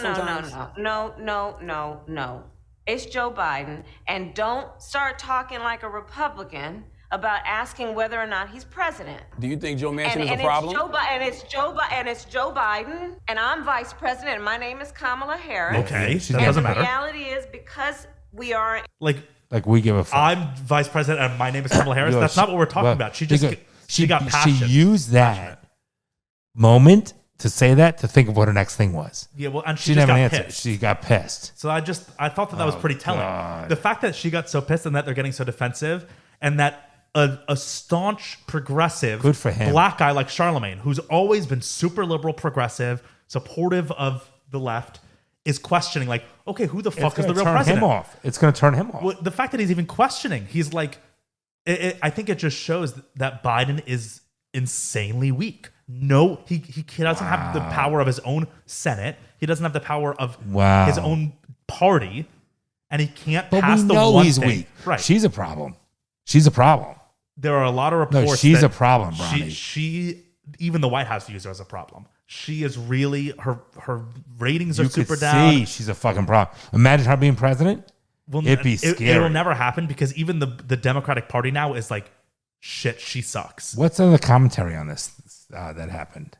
It's Joe Biden, and don't start talking like a Republican about asking whether or not he's president. Do you think Joe Manchin is a problem? It's Joe Biden, and I'm vice president, and my name is Kamala Harris. Okay, that and doesn't the matter. reality is because we are Like we give a fuck. I'm vice president, and my name is Kamala Harris. Yo, That's not what we're talking about. She got passionate. She used that moment to say that to think of what her next thing was. Yeah, well, and She just never got answered. pissed. She got pissed. So I thought that was pretty telling. God. The fact that she got so pissed and that they're getting so defensive, and that a staunch progressive, Good for him. black guy like Charlemagne, who's always been super liberal, progressive, supportive of the left, is questioning like, okay, who the fuck is the real president? It's going to turn him off. Well, the fact that he's even questioning, he's like, I think it just shows that Biden is insanely weak. No, he doesn't have the power of his own Senate. He doesn't have the power of his own party, and he can't pass the one thing. But we know he's weak. Right. She's a problem. She's a problem. There are a lot of reports. No, she's that a problem, Bronny. She even the White House views her as a problem. She is really her ratings are You super could down. see she's a fucking problem. Imagine her being president. Well, It'd be scary. It'll never happen because even the Democratic Party now is like, shit, she sucks. What's the commentary on this that happened?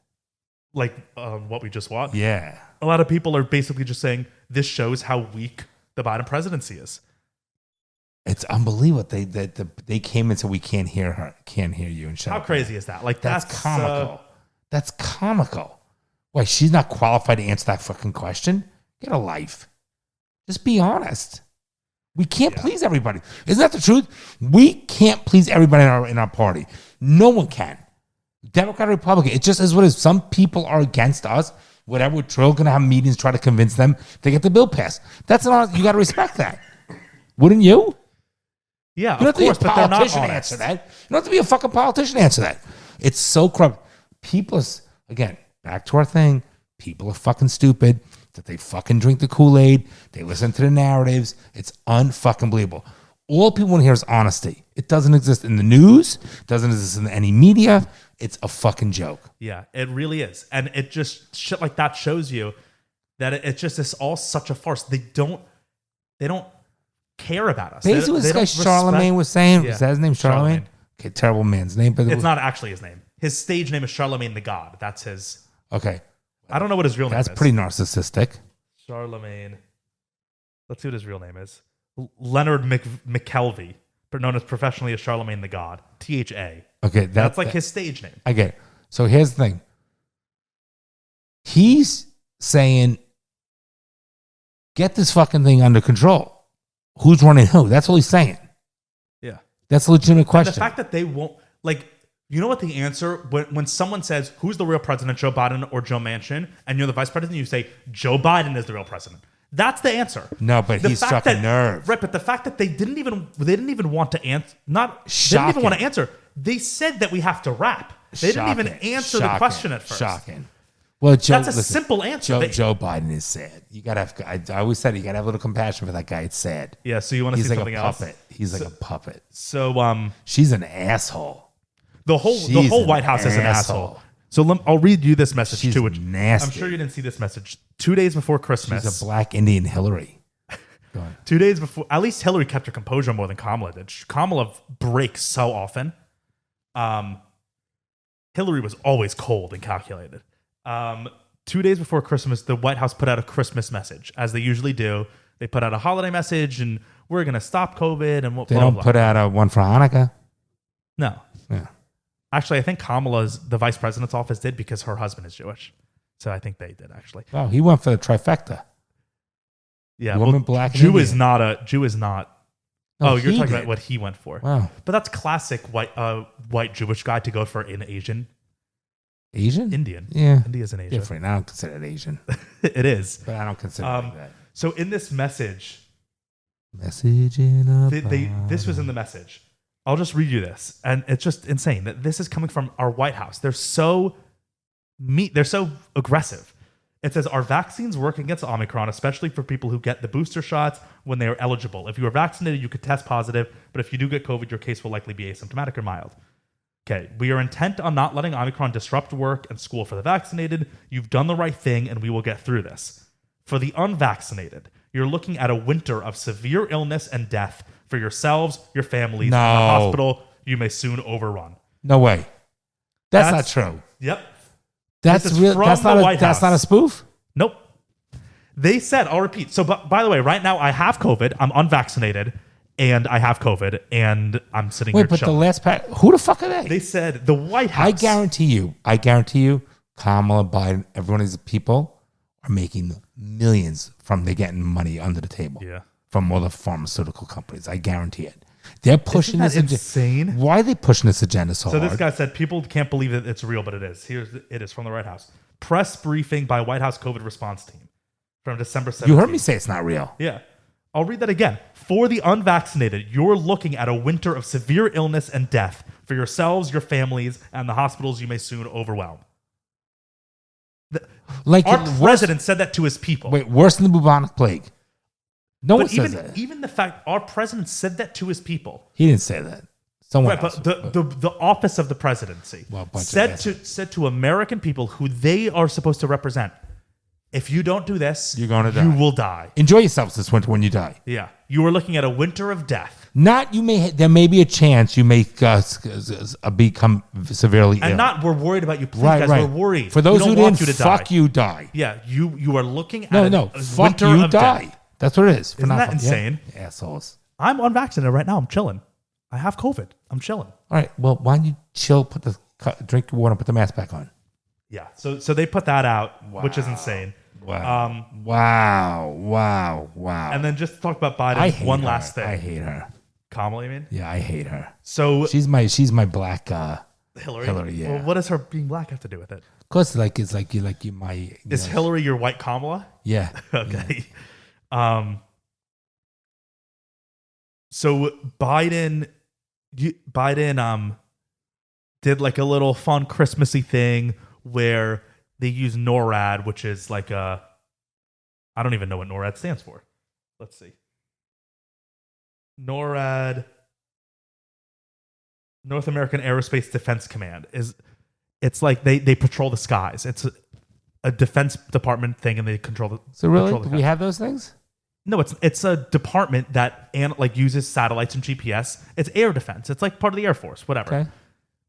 Like what we just watched. Yeah. A lot of people are basically just saying this shows how weak the Biden presidency is. It's unbelievable. They came and said we can't hear her, can't hear you, and shut How up. crazy is that? Like That's comical. That's comical. Why, she's not qualified to answer that fucking question? Get a life. Just be honest. We can't please everybody. Isn't that the truth? We can't please everybody in our party. No one can. Democrat or Republican. It just is what it is. Some people are against us. Whatever. We're going to have meetings, try to convince them they get the bill passed. That's not. You got to respect that. Wouldn't you? Yeah, You don't of course, have to be but a they're not politician to honest. answer that. You don't have to be a fucking politician to answer that. It's so corrupt. People, again, back to our thing. People are fucking stupid. That they fucking drink the Kool-Aid. They listen to the narratives. It's unfucking believable. All people want to hear is honesty. It doesn't exist in the news. Doesn't exist in any media. It's a fucking joke. Yeah, it really is. And it just, shit like that shows you that it's just, it's all such a farce. They don't care about us. Basically, what this guy Charlemagne was saying, was that his name, Charlemagne? Okay, terrible man's name. But it's not actually his name. His stage name is Charlemagne the God. That's his. Okay. I don't know what his real name is. That's pretty narcissistic. Charlemagne. Let's see what his real name is. Leonard McKelvey, known as professionally as Charlemagne the God. THA. Okay. That's like his stage name. I get it. So here's the thing. He's saying, get this fucking thing under control. Who's running who? That's all he's saying. Yeah. That's a legitimate question. And the fact that they won't, like, you know what the answer, when someone says, who's the real president, Joe Biden or Joe Manchin, and you're the vice president, you say, Joe Biden is the real president. That's the answer. No, but he struck a nerve. Right, but the fact that they didn't even want to answer, didn't even want to answer. They said that we have to wrap. They didn't even answer the question at first. Shocking. Well, Joe, that's a simple answer. Joe Biden is sad. You gotta have. I always said you gotta have a little compassion for that guy. It's sad. Yeah. So you want to see like something a else? puppet. He's like a puppet. So she's an asshole. The whole White House is an asshole. So I'll read you this message She's too. Which nasty. I'm sure you didn't see this message. 2 days before Christmas. She's a black Indian Hillary. Go on. 2 days before, at least Hillary kept her composure more than Kamala did. Kamala breaks so often. Hillary was always cold and calculated. 2 days before Christmas, the White House put out a Christmas message, as they usually do. They put out a holiday message, and we're going to stop COVID and what. They don't put out a one for Hanukkah. No. Yeah. Actually, I think the vice president's office did because her husband is Jewish. So I think they did actually. Oh, he went for the trifecta. Yeah, woman, black, and Jew Indian. is not a Jew is not. No, you're he talking did. about what he went for. Wow. But that's classic white Jewish guy to go for an Asian. Asian? Indian. Yeah. India's an Asian. Different. I don't consider it Asian. It is. But I don't consider it like that. So in this message, Message in a this was in the message. I'll just read you this. And it's just insane that this is coming from our White House. They're so aggressive. It says, our vaccines work against Omicron, especially for people who get the booster shots when they are eligible. If you are vaccinated, you could test positive, but if you do get COVID, your case will likely be asymptomatic or mild. Okay, we are intent on not letting Omicron disrupt work and school for the vaccinated. You've done the right thing, and we will get through this. For the unvaccinated, you're looking at a winter of severe illness and death for yourselves, your families, and the hospital you may soon overrun. No way. That's not true. Yep. That's real. That's not a spoof? Nope. They said, I'll repeat. So, by the way, right now I have COVID. I'm unvaccinated, and I have COVID, and I'm sitting here chilling. The last pack, who the fuck are they? They said the White House. I guarantee you, Kamala, Biden, every one of these people are making millions from they getting money under the table. Yeah. From all the pharmaceutical companies. I guarantee it. They're pushing this agenda. Insane. Why are they pushing this agenda so hard? So this guy said people can't believe that it's real, but it is. It is from the White House. Press briefing by White House COVID response team from December 17th. You heard me say it's not real. Yeah. I'll read that again. For the unvaccinated, you're looking at a winter of severe illness and death for yourselves, your families, and the hospitals you may soon overwhelm. Our president said that to his people. Wait, worse than the bubonic plague. No one says that. Even the fact our president said that to his people. He didn't say that. Someone else. But the office of the presidency said to American people who they are supposed to represent, if you don't do this, you're going to die. You will die. Enjoy yourselves this winter when you die. Yeah. You are looking at a winter of death. There may be a chance you may become severely ill. And we're worried about you. Please, guys, we're worried. For those who didn't, fuck you die. Yeah, you are looking at a fuck winter you of die. Death. That's what it is. Isn't that insane? Yeah. Assholes. I'm unvaccinated right now. I'm chilling. I have COVID. I'm chilling. All right. Well, why don't you chill, drink your water, put the mask back on? Yeah. So they put that out, which is insane. Wow. Wow. And then just to talk about Biden, one last thing. I hate her. Kamala, you mean? Yeah, I hate her. So she's my black Hillary, yeah. Well, what does her being black have to do with it? Because it's like you my. Is Hillary your white Kamala? Yeah. Okay. Yeah. So Biden did like a little fun Christmassy thing where they use NORAD, which is like I don't even know what NORAD stands for. Let's see. NORAD, North American Aerospace Defense Command, it's like they patrol the skies. It's a defense department thing, and they control the. So really, do we have those things? No, it's a department that uses satellites and GPS. It's air defense. It's like part of the Air Force, whatever. Okay.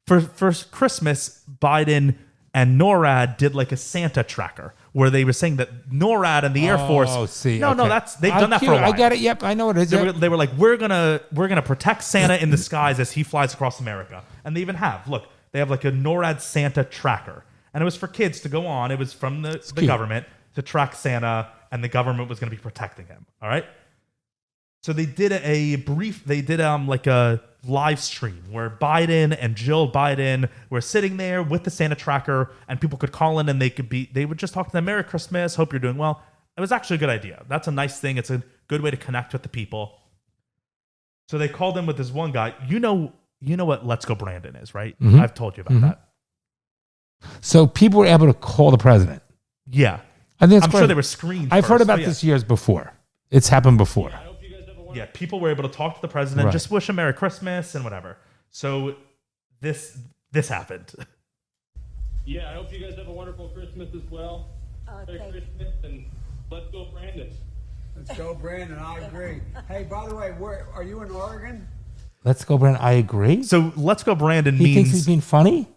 For Christmas, Biden and NORAD did like a Santa tracker where they were saying that NORAD and the Air Force. Oh, see. No, they've done that for a while. I get it. Yep, I know what it is. They were like, we're gonna protect Santa in the skies as he flies across America, and they even have. Look, they have like a NORAD Santa tracker, and it was for kids to go on. It was from the government to track Santa, and the government was going to be protecting him. All right. So they did like a live stream where Biden and Jill Biden were sitting there with the Santa tracker, and people could call in and they would just talk to them, Merry Christmas, hope you're doing well. It was actually a good idea. That's a nice thing. It's a good way to connect with the people. So they called in with this one guy. You know what Let's Go Brandon is, right? Mm-hmm. I've told you about that. So people were able to call the president. Yeah. I think I'm sure they were screened. I've heard about this years before. It's happened before. Yeah, people were able to talk to the president, just wish him Merry Christmas and whatever. So this happened. Yeah, I hope you guys have a wonderful Christmas as well. Merry Christmas, and let's go Brandon. Let's go Brandon, I agree. Hey, by the way, are you in Oregon? Let's go Brandon, I agree. So Let's Go Brandon means... He thinks he's being funny?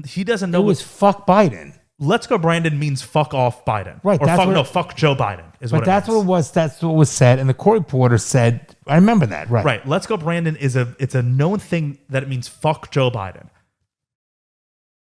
He doesn't know... It was fuck Biden. Let's Go Brandon means fuck off Biden. Right. Or fuck Joe Biden is what it means. But that's what it was. That's what was said. And the court reporter said, I remember that. Right. Right. Let's Go Brandon it's a known thing that it means fuck Joe Biden.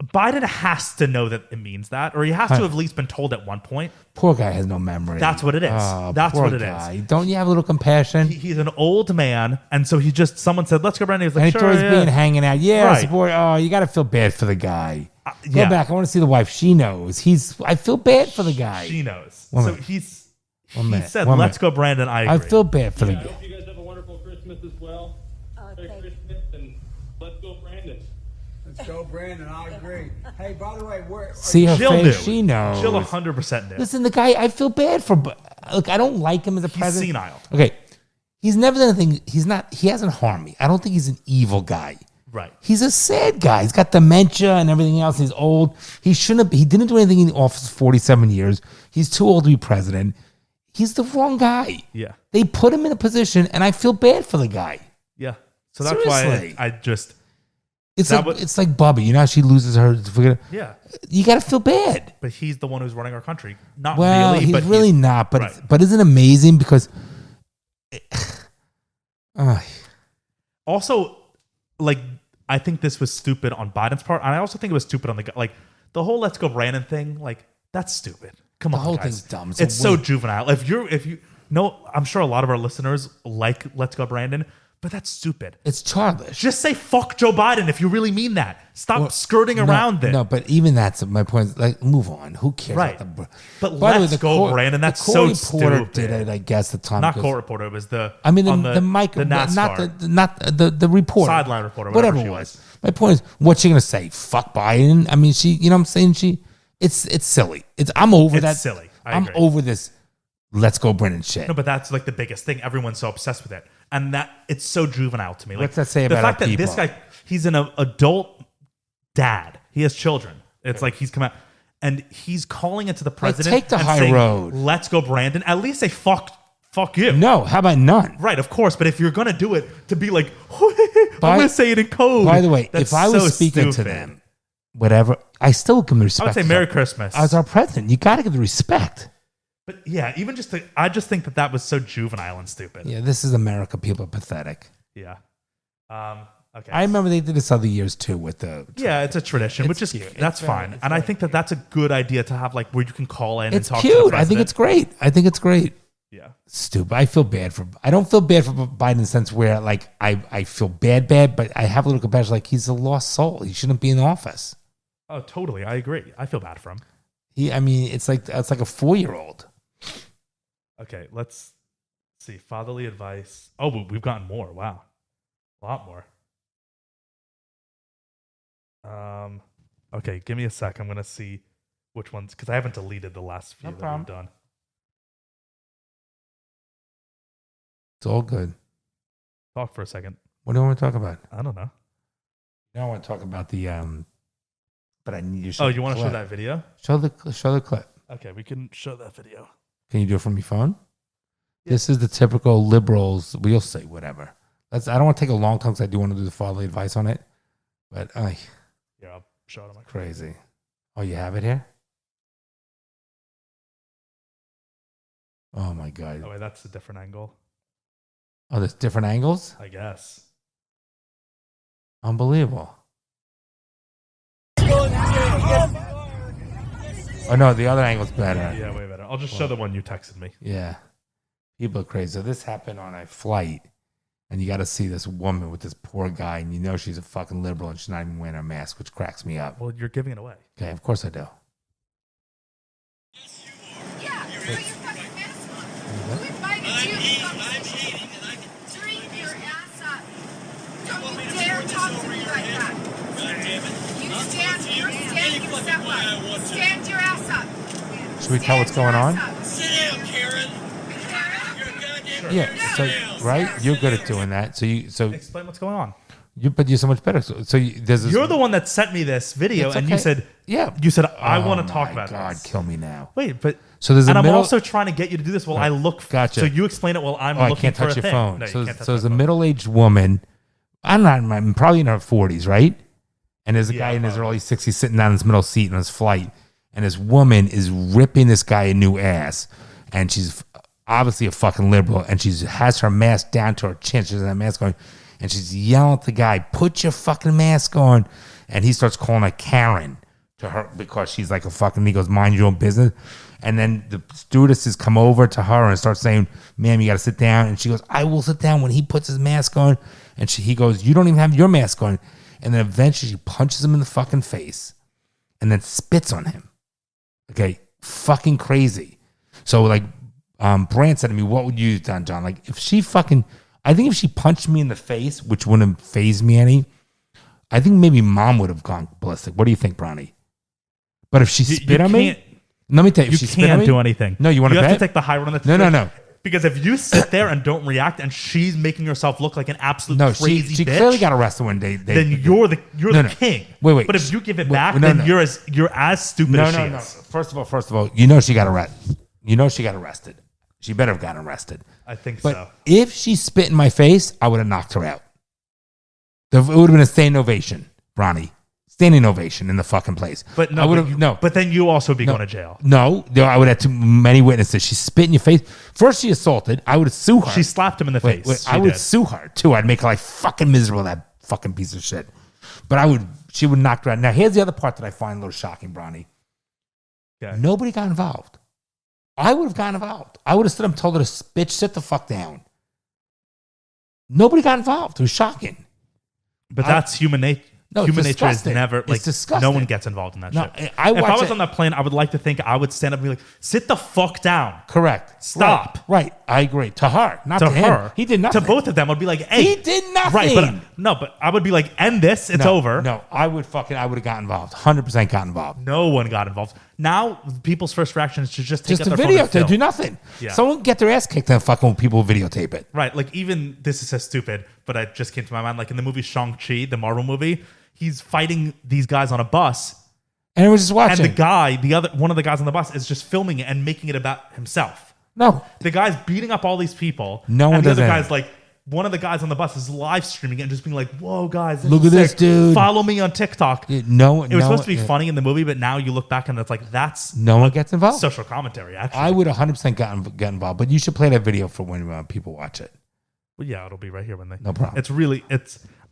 Biden has to know that it means that, or he has to have at least been told at one point. Poor guy has no memory. That's what it is. That's what it is. Don't you have a little compassion? He's an old man, and so someone said, let's go Brandon. He was like, and sure, he's being hanging out. Yeah, right. Support. Oh, you got to feel bad for the guy. Go back. I want to see the wife. She knows. I feel bad for the guy. She knows. So he said, let's go Brandon. I agree. I feel bad for the guy. I hope you guys have a wonderful Christmas as well. Merry Christmas, and let's go Brandon. Let's go, Brandon. I agree. Hey, by the way, See her Jill face? knew. She knows. Jill 100% knew. Listen, the guy, I feel bad for. Look, I don't like him as a president. He's senile. Okay, he's never done anything. He's not. He hasn't harmed me. I don't think he's an evil guy. Right. He's a sad guy. He's got dementia and everything else. He's old. He shouldn't. He didn't do anything in the office 47 years. He's too old to be president. He's the wrong guy. Yeah. They put him in a position, and I feel bad for the guy. Yeah. So that's Seriously. why I just. It's like Bubby. You know how she loses her. Yeah. You got to feel bad. But he's the one who's running our country. Not Well, really. he's but really not. But right. but isn't it amazing because. Also, like, I think this was stupid on Biden's part, and I also think it was stupid on the whole "Let's Go Brandon" thing. Like, that's stupid. Come on, the whole guys. thing's dumb. It's so juvenile. If you know, I'm sure a lot of our listeners like "Let's Go Brandon," but that's stupid. It's childish. Just say "fuck Joe Biden" if you really mean that. Stop skirting around it. No, but even that's my point. Like, move on. Who cares? Right. About But By the way, let's go, Brandon. That's the so court reporter stupid. did it, I guess, the time. Not court reporter. It was the. I mean, on the mic, the NASCAR. not the reporter, Sideline reporter, whatever whatever it she was. was. My point is, what's she gonna say? Fuck Biden? I mean, she, you know, what I'm saying, it's silly. I'm over It's that. silly. I'm agree. over this. Let's go, Brennan shit. No, but that's like the biggest thing. Everyone's so obsessed with it, and that it's so juvenile to me. Like, What's that say the about fact our that this people? guy, he's an adult dad. He has children. It's like he's come out and he's calling it to the president. take the and high saying, road. Let's go, Brandon. At least say fuck you. No, how about none? Right, of course. But if you're gonna do it to be like, I'm gonna say it in code. By the way, that's if I was so speaking to stupid. them, whatever, I still give them I respect. would say Merry Christmas. As our president, you got to give the respect. But yeah, even just I just think that was so juvenile and stupid. Yeah, this is America. People are pathetic. Yeah. Okay. I remember they did this other years too with the. Yeah, it's a tradition, It's which is cute. that's It's fine, very- and I think that that's a good idea to have, like, where you can call in It's and talk to the cute. president. I think it's great. Yeah. Stupid. I don't feel bad for Biden in the sense where, like, I feel bad, but I have a little compassion. Like, he's a lost soul. He shouldn't be in office. Oh, totally. I agree. I feel bad for him. It's like a 4-year-old. Okay, let's see. Fatherly advice. Oh, we've gotten more. Wow, a lot more. Okay, give me a sec. I'm gonna see which ones because I haven't deleted the last few that we've done. It's all good. Talk for a second. What do you want to talk about? I don't know. I want to talk about the but I need you to show. Oh, you want to show that video? Show the clip. Okay, we can show that video. Can you do it from your phone? Yeah. This is the typical liberals. We'll say whatever. I don't want to take a long time because I do want to do the fatherly advice on it. But yeah, I'll show it on my crazy. Oh, you have it here? Oh my God. Oh wait, that's a different angle. Oh, there's different angles? I guess. Unbelievable. Oh no, the other angle's better. Yeah, way better. I'll just show the one you texted me. Yeah. People are crazy. So this happened on a flight, and you got to see this woman with this poor guy, and you know she's a fucking liberal, and she's not even wearing her mask, which cracks me up. Well, you're giving it away. Okay, of course I do. Yeah, put your fucking mask on. Who invited you to come drink your ass up? Don't you dare talk to me like that. You stand yourself up. Stand your ass up. Should we tell what's going on? Sit down, Karen. Yeah. So right, you're good at doing that. So Explain what's going on. But you're so much better. So there's this, You're the one that sent me this video, It's and okay. you said, Yeah. you said I want to talk my about God, this. kill me now. Wait, but So there's a and I'm middle- also trying to get you to do this while I look. Gotcha. So you explain it while I'm Oh, I looking can't for touch a your thing. phone. No, you so can't touch so my there's a phone. middle-aged woman. I'm probably in her 40s, right? And there's a guy in his early 60s sitting down in his middle seat on his flight, and this woman is ripping this guy a new ass, and she's obviously a fucking liberal, and she has her mask down to her chin. She has that mask on, and she's yelling at the guy, "Put your fucking mask on!" And he starts calling her Karen to her because she's like a fucking. He goes, "Mind your own business." And then the stewardesses come over to her and start saying, "Ma'am, you got to sit down." And she goes, "I will sit down when he puts his mask on." And he goes, "You don't even have your mask on." And then eventually she punches him in the fucking face and then spits on him. Okay, fucking crazy. So like, Brand said to me, "What would you have done, John?" Like, if she fucking, I think if she punched me in the face, which wouldn't faze me any, I think maybe mom would have gone ballistic. What do you think, Bronny? But if she spit on me, let me tell you, if she spit on me, do anything. No, you want to bet? You have to take the high road on the No. Because if you sit there and don't react, and she's making herself look like an absolute crazy she bitch, clearly got arrested one day. Then you're the king. Wait. But if you give it back, then you're as stupid as she is. First of all, you know she got arrested. She better have gotten arrested. I think but so. If she spit in my face, I would have knocked her out. It would have been a standing ovation, Bronny. Standing ovation in the fucking place. But no, I would have no. But then you also be going to jail. No, I would have too many witnesses. She spit in your face. First, she assaulted. I would sue her. She slapped him in the face. I would sue her too. I'd make her like fucking miserable. That fucking piece of shit. But she would knock her out. Now, here's the other part that I find a little shocking, Bronny. Okay. Nobody got involved. I would have gotten involved. I would have stood up and told her to bitch, sit the fuck down. Nobody got involved. It was shocking. But that's human nature. No, human nature is never it's disgusting. No one gets involved in that shit. If I was on that plane, I would like to think I would stand up and be like, sit the fuck down. Correct. Stop. Right. I agree. To her, not to him. Her. He did nothing. To both of them, I'd be like, hey. He did nothing. Right. But I would be like, end this. It's over. No, I would have gotten involved. 100% got involved. No one got involved. Now, people's first reaction is to just take out a their video phone and to do nothing. Yeah. Someone get their ass kicked and fucking people videotape it. Right. Like, even, this is so stupid, but it just came to my mind. Like, in the movie Shang-Chi, the Marvel movie, he's fighting these guys on a bus. And it was just watching. And one of the guys on the bus is just filming it and making it about himself. No. The guy's beating up all these people. No one does that. And the other guy's like, one of the guys on the bus is live streaming it and just being like, whoa, guys, look at this dude. Follow me on TikTok. It was supposed to be funny in the movie, but now you look back and it's like, that's no one gets involved. Social commentary, actually. I would 100% get involved, but you should play that video for when people watch it. Well, yeah, it'll be right here when they. No problem.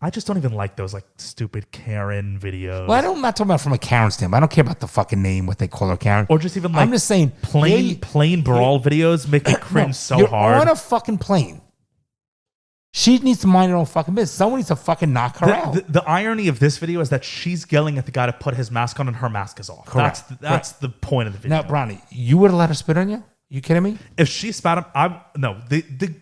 I just don't even like those like stupid Karen videos. Well, I'm not talking about from a Karen standpoint. I don't care about the fucking name, what they call her Karen. Or just even like I'm just saying plain brawl videos make me cringe so you're hard. On a fucking plane. She needs to mind her own fucking business. Someone needs to fucking knock her out. The irony of this video is that she's yelling at the guy to put his mask on and her mask is off. Correct. That's the point of the video. Now, Bronny, you would have let her spit on you? You kidding me? If she spat him,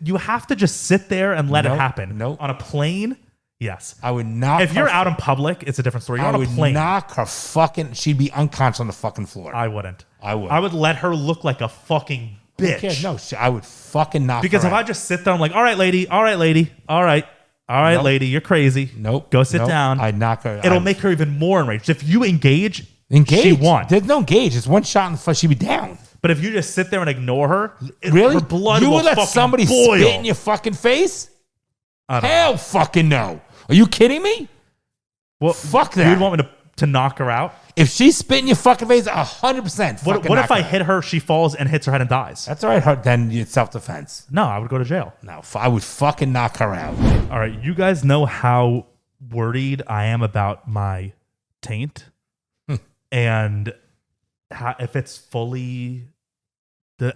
you have to just sit there and let it happen. No. On a plane, yes. I would not. If you're out in public, it's a different story. You're on a plane. Knock her fucking. She'd be unconscious on the fucking floor. I wouldn't. I would. I would let her look like a fucking bitch. Okay, no, I would fucking knock because her if out. I just sit there, I'm like, all right, lady, lady, you're crazy. Nope. Go sit down. I'd knock her. It'll make her even more enraged. If you engage, she won. There's no engage. It's one shot in the front. She'd be down. But if you just sit there and ignore her, really? Her blood you will would let fucking somebody boil. spit in your fucking face? Hell know. Fucking no. Are you kidding me? Well, fuck that. You'd want me to knock her out? If she spit in your fucking face, 100%. What if I hit her, she falls and hits her head and dies? That's all right. Then it's self-defense. No, I would go to jail. No, I would fucking knock her out. All right, you guys know how worried I am about my taint and if it's fully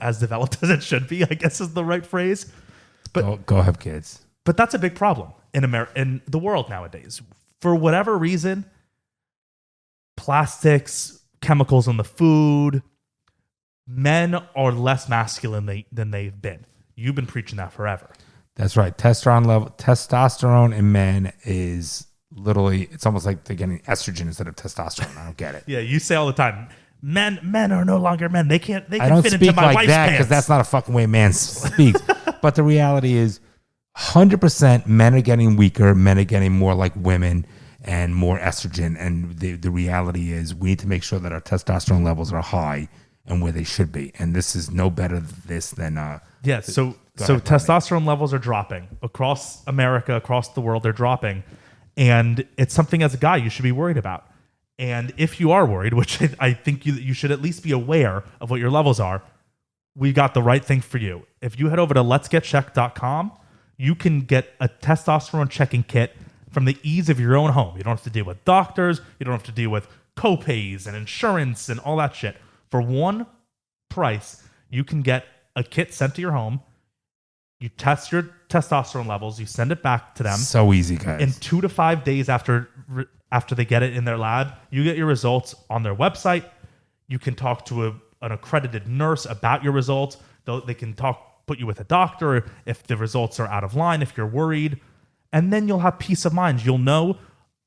as developed as it should be, I guess is the right phrase. But go have kids. But that's a big problem in the world nowadays. For whatever reason, plastics, chemicals in the food, men are less masculine than they've been. You've been preaching that forever. That's right. Testosterone in men is literally, it's almost like they're getting estrogen instead of testosterone. I don't get it. Yeah, you say all the time, men are no longer men. They can I don't fit speak into my like wife's that pants. because that's not a fucking way a man speaks. But the reality is 100% men are getting weaker. Men are getting more like women and more estrogen. And the reality is we need to make sure that our testosterone levels are high and where they should be. And this is no better than yeah. So testosterone levels are dropping across America, across the world. They're dropping, and it's something as a guy you should be worried about. And if you are worried, which I think you should at least be aware of what your levels are, we got the right thing for you. If you head over to letsgetchecked.com, you can get a testosterone checking kit from the ease of your own home. You don't have to deal with doctors. You don't have to deal with copays and insurance and all that shit. For one price, you can get a kit sent to your home. You test your testosterone levels. You send it back to them. So easy, guys. In 2 to 5 days after they get it in their lab, you get your results on their website. You can talk to an accredited nurse about your results. They can put you with a doctor if the results are out of line, if you're worried. And then you'll have peace of mind. You'll know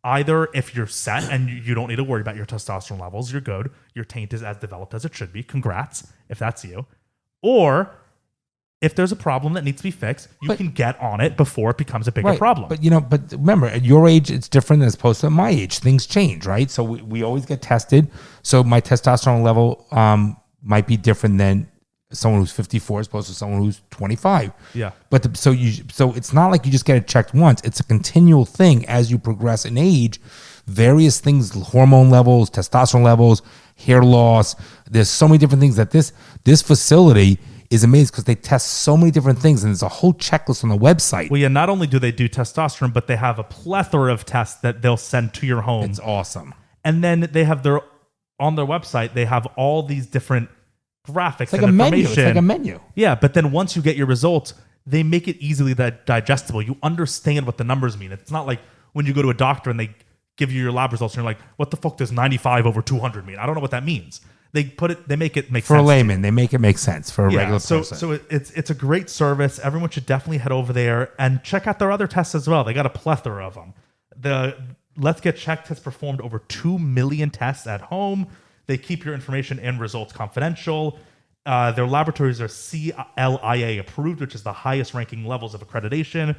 either if you're set and you don't need to worry about your testosterone levels, you're good. Your taint is as developed as it should be. Congrats, if that's you. Or if there's a problem that needs to be fixed, you can get on it before it becomes a bigger problem. But but remember, at your age, it's different as opposed to my age. Things change, right? So we always get tested. So my testosterone level might be different than someone who's 54 as opposed to someone who's 25. Yeah. But so it's not like you just get it checked once. It's a continual thing as you progress in age. Various things, hormone levels, testosterone levels, hair loss. There's so many different things that this facility is amazing because they test so many different things, and there's a whole checklist on the website. Well, yeah, not only do they do testosterone, but they have a plethora of tests that they'll send to your home. It's awesome. And then they have on their website, they have all these different graphics It's like and a menu. information. It's like a menu. Yeah, but then once you get your results, they make it easily digestible. You understand what the numbers mean. It's not like when you go to a doctor and they give you your lab results and you're like, what the fuck does 95 over 200 mean? I don't know what that means. They make it make sense. For a layman, they make it make sense for a regular person. So it's a great service. Everyone should definitely head over there and check out their other tests as well. They got a plethora of them. The Let's Get Checked has performed over 2 million tests at home. They keep your information and results confidential. Their laboratories are CLIA approved, which is the highest ranking levels of accreditation.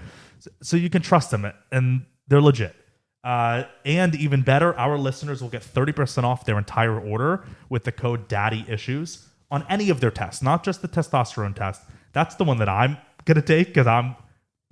So you can trust them, and they're legit. And even better, our listeners will get 30% off their entire order with the code DADDYISSUES on any of their tests, not just the testosterone test. That's the one that I'm going to take because I'm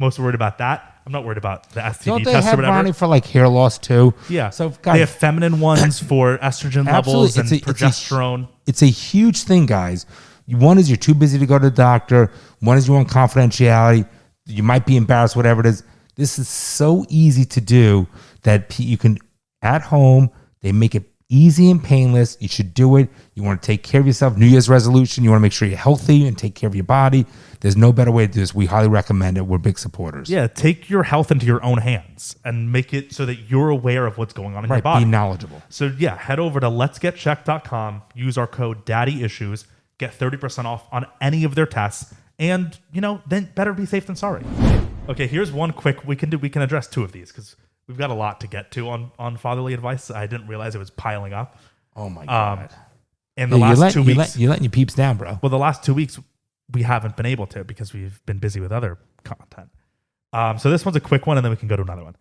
most worried about that. I'm not worried about the STD Don't they test have, or whatever. Ronnie, for like hair loss too? Yeah. So they have feminine ones for estrogen levels and progesterone. It's a huge thing, guys. One is you're too busy to go to the doctor. One is you want confidentiality. You might be embarrassed, whatever it is. This is so easy to do that you can, at home, they make it easy and painless. You should do it. You want to take care of yourself. New Year's resolution. You want to make sure you're healthy and take care of your body. There's no better way to do this. We highly recommend it. We're big supporters. Yeah, take your health into your own hands and make it so that you're aware of what's going on in your body. Be knowledgeable. So yeah, head over to letsgetchecked.com. Use our code DADDYISSUES. Get 30% off on any of their tests. And, then better be safe than sorry. Okay, here's one quick. We can address two of these because we've got a lot to get to on fatherly advice. I didn't realize it was piling up. Oh my God. In the last 2 weeks. You're letting your peeps down, bro. Well, the last 2 weeks, we haven't been able to because we've been busy with other content. So this one's a quick one, and then we can go to another one.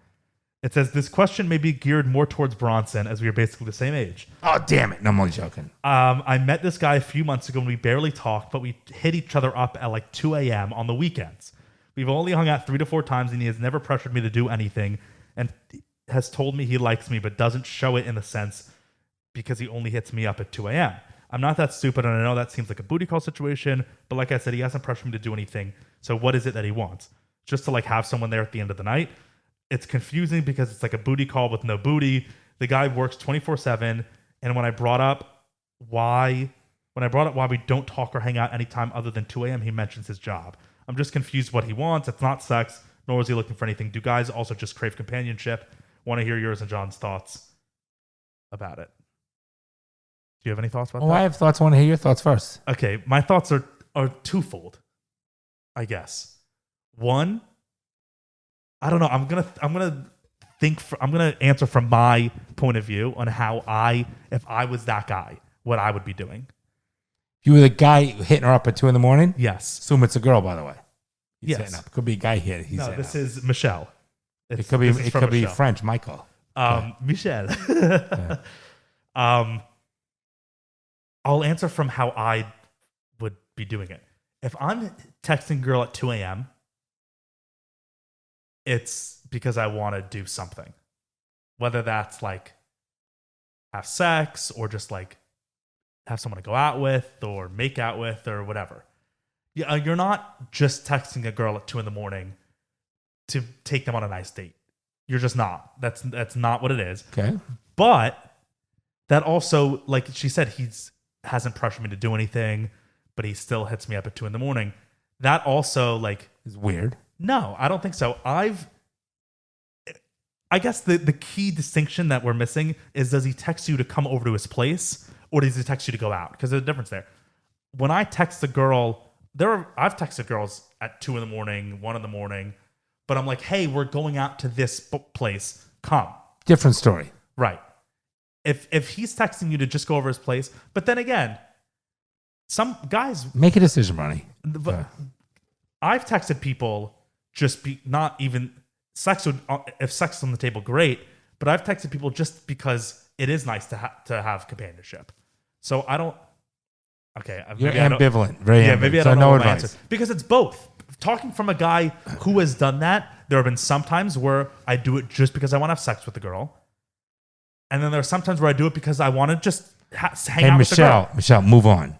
It says, this question may be geared more towards Bronson as we are basically the same age. Oh, damn it. No, I'm only joking. I met this guy a few months ago and we barely talked, but we hit each other up at like 2 a.m. on the weekends. We've only hung out 3 to 4 times and he has never pressured me to do anything and has told me he likes me but doesn't show it in the sense because he only hits me up at 2 a.m. I'm not that stupid and I know that seems like a booty call situation, but like I said, he hasn't pressured me to do anything. So what is it that he wants? Just to like have someone there at the end of the night? It's confusing because it's like a booty call with no booty. The guy works 24/7. And when I brought up why we don't talk or hang out anytime other than 2 a.m., he mentions his job. I'm just confused what he wants. It's not sex, nor is he looking for anything. Do guys also just crave companionship? Want to hear yours and John's thoughts about it. Do you have any thoughts about that? I have thoughts. I want to hear your thoughts first. Okay, my thoughts are twofold, I guess. One, I don't know. I'm gonna answer from my point of view on how if I was that guy, what I would be doing. You were the guy hitting her up at 2 a.m? Yes. Assume it's a girl, by the way. He's yes. hitting up. Could be a guy here. No, this is Michelle. It could be French, Michael. Michelle. I'll answer from how I would be doing it. If I'm texting a girl at 2 a.m., it's because I want to do something. Whether that's like have sex or just like have someone to go out with or make out with or whatever. Yeah, you're not just texting a girl at 2 a.m. to take them on a nice date. You're just not. That's not what it is. Okay. But that also, like she said, hasn't pressured me to do anything, but he still hits me up at 2 a.m. That also like is weird. No, I don't think so. I guess the key distinction that we're missing is, does he text you to come over to his place or does he text you to go out? Because there's a difference there. When I text a girl, I've texted girls at 2 a.m, 1 a.m, but I'm like, hey, we're going out to this place. Come. Different story. Right. If he's texting you to just go over his place, but then again, some guys make a decision, Ronnie. But I've texted people not even sex would, if sex is on the table, great. But I've texted people just because it is nice to have companionship. So I don't. Okay, you're ambivalent. Very ambivalent. Maybe I don't know my answer because it's both. Talking from a guy who has done that, there have been some times where I do it just because I want to have sex with the girl, and then there are some times where I do it because I want to just hang out with the girl. Michelle, move on.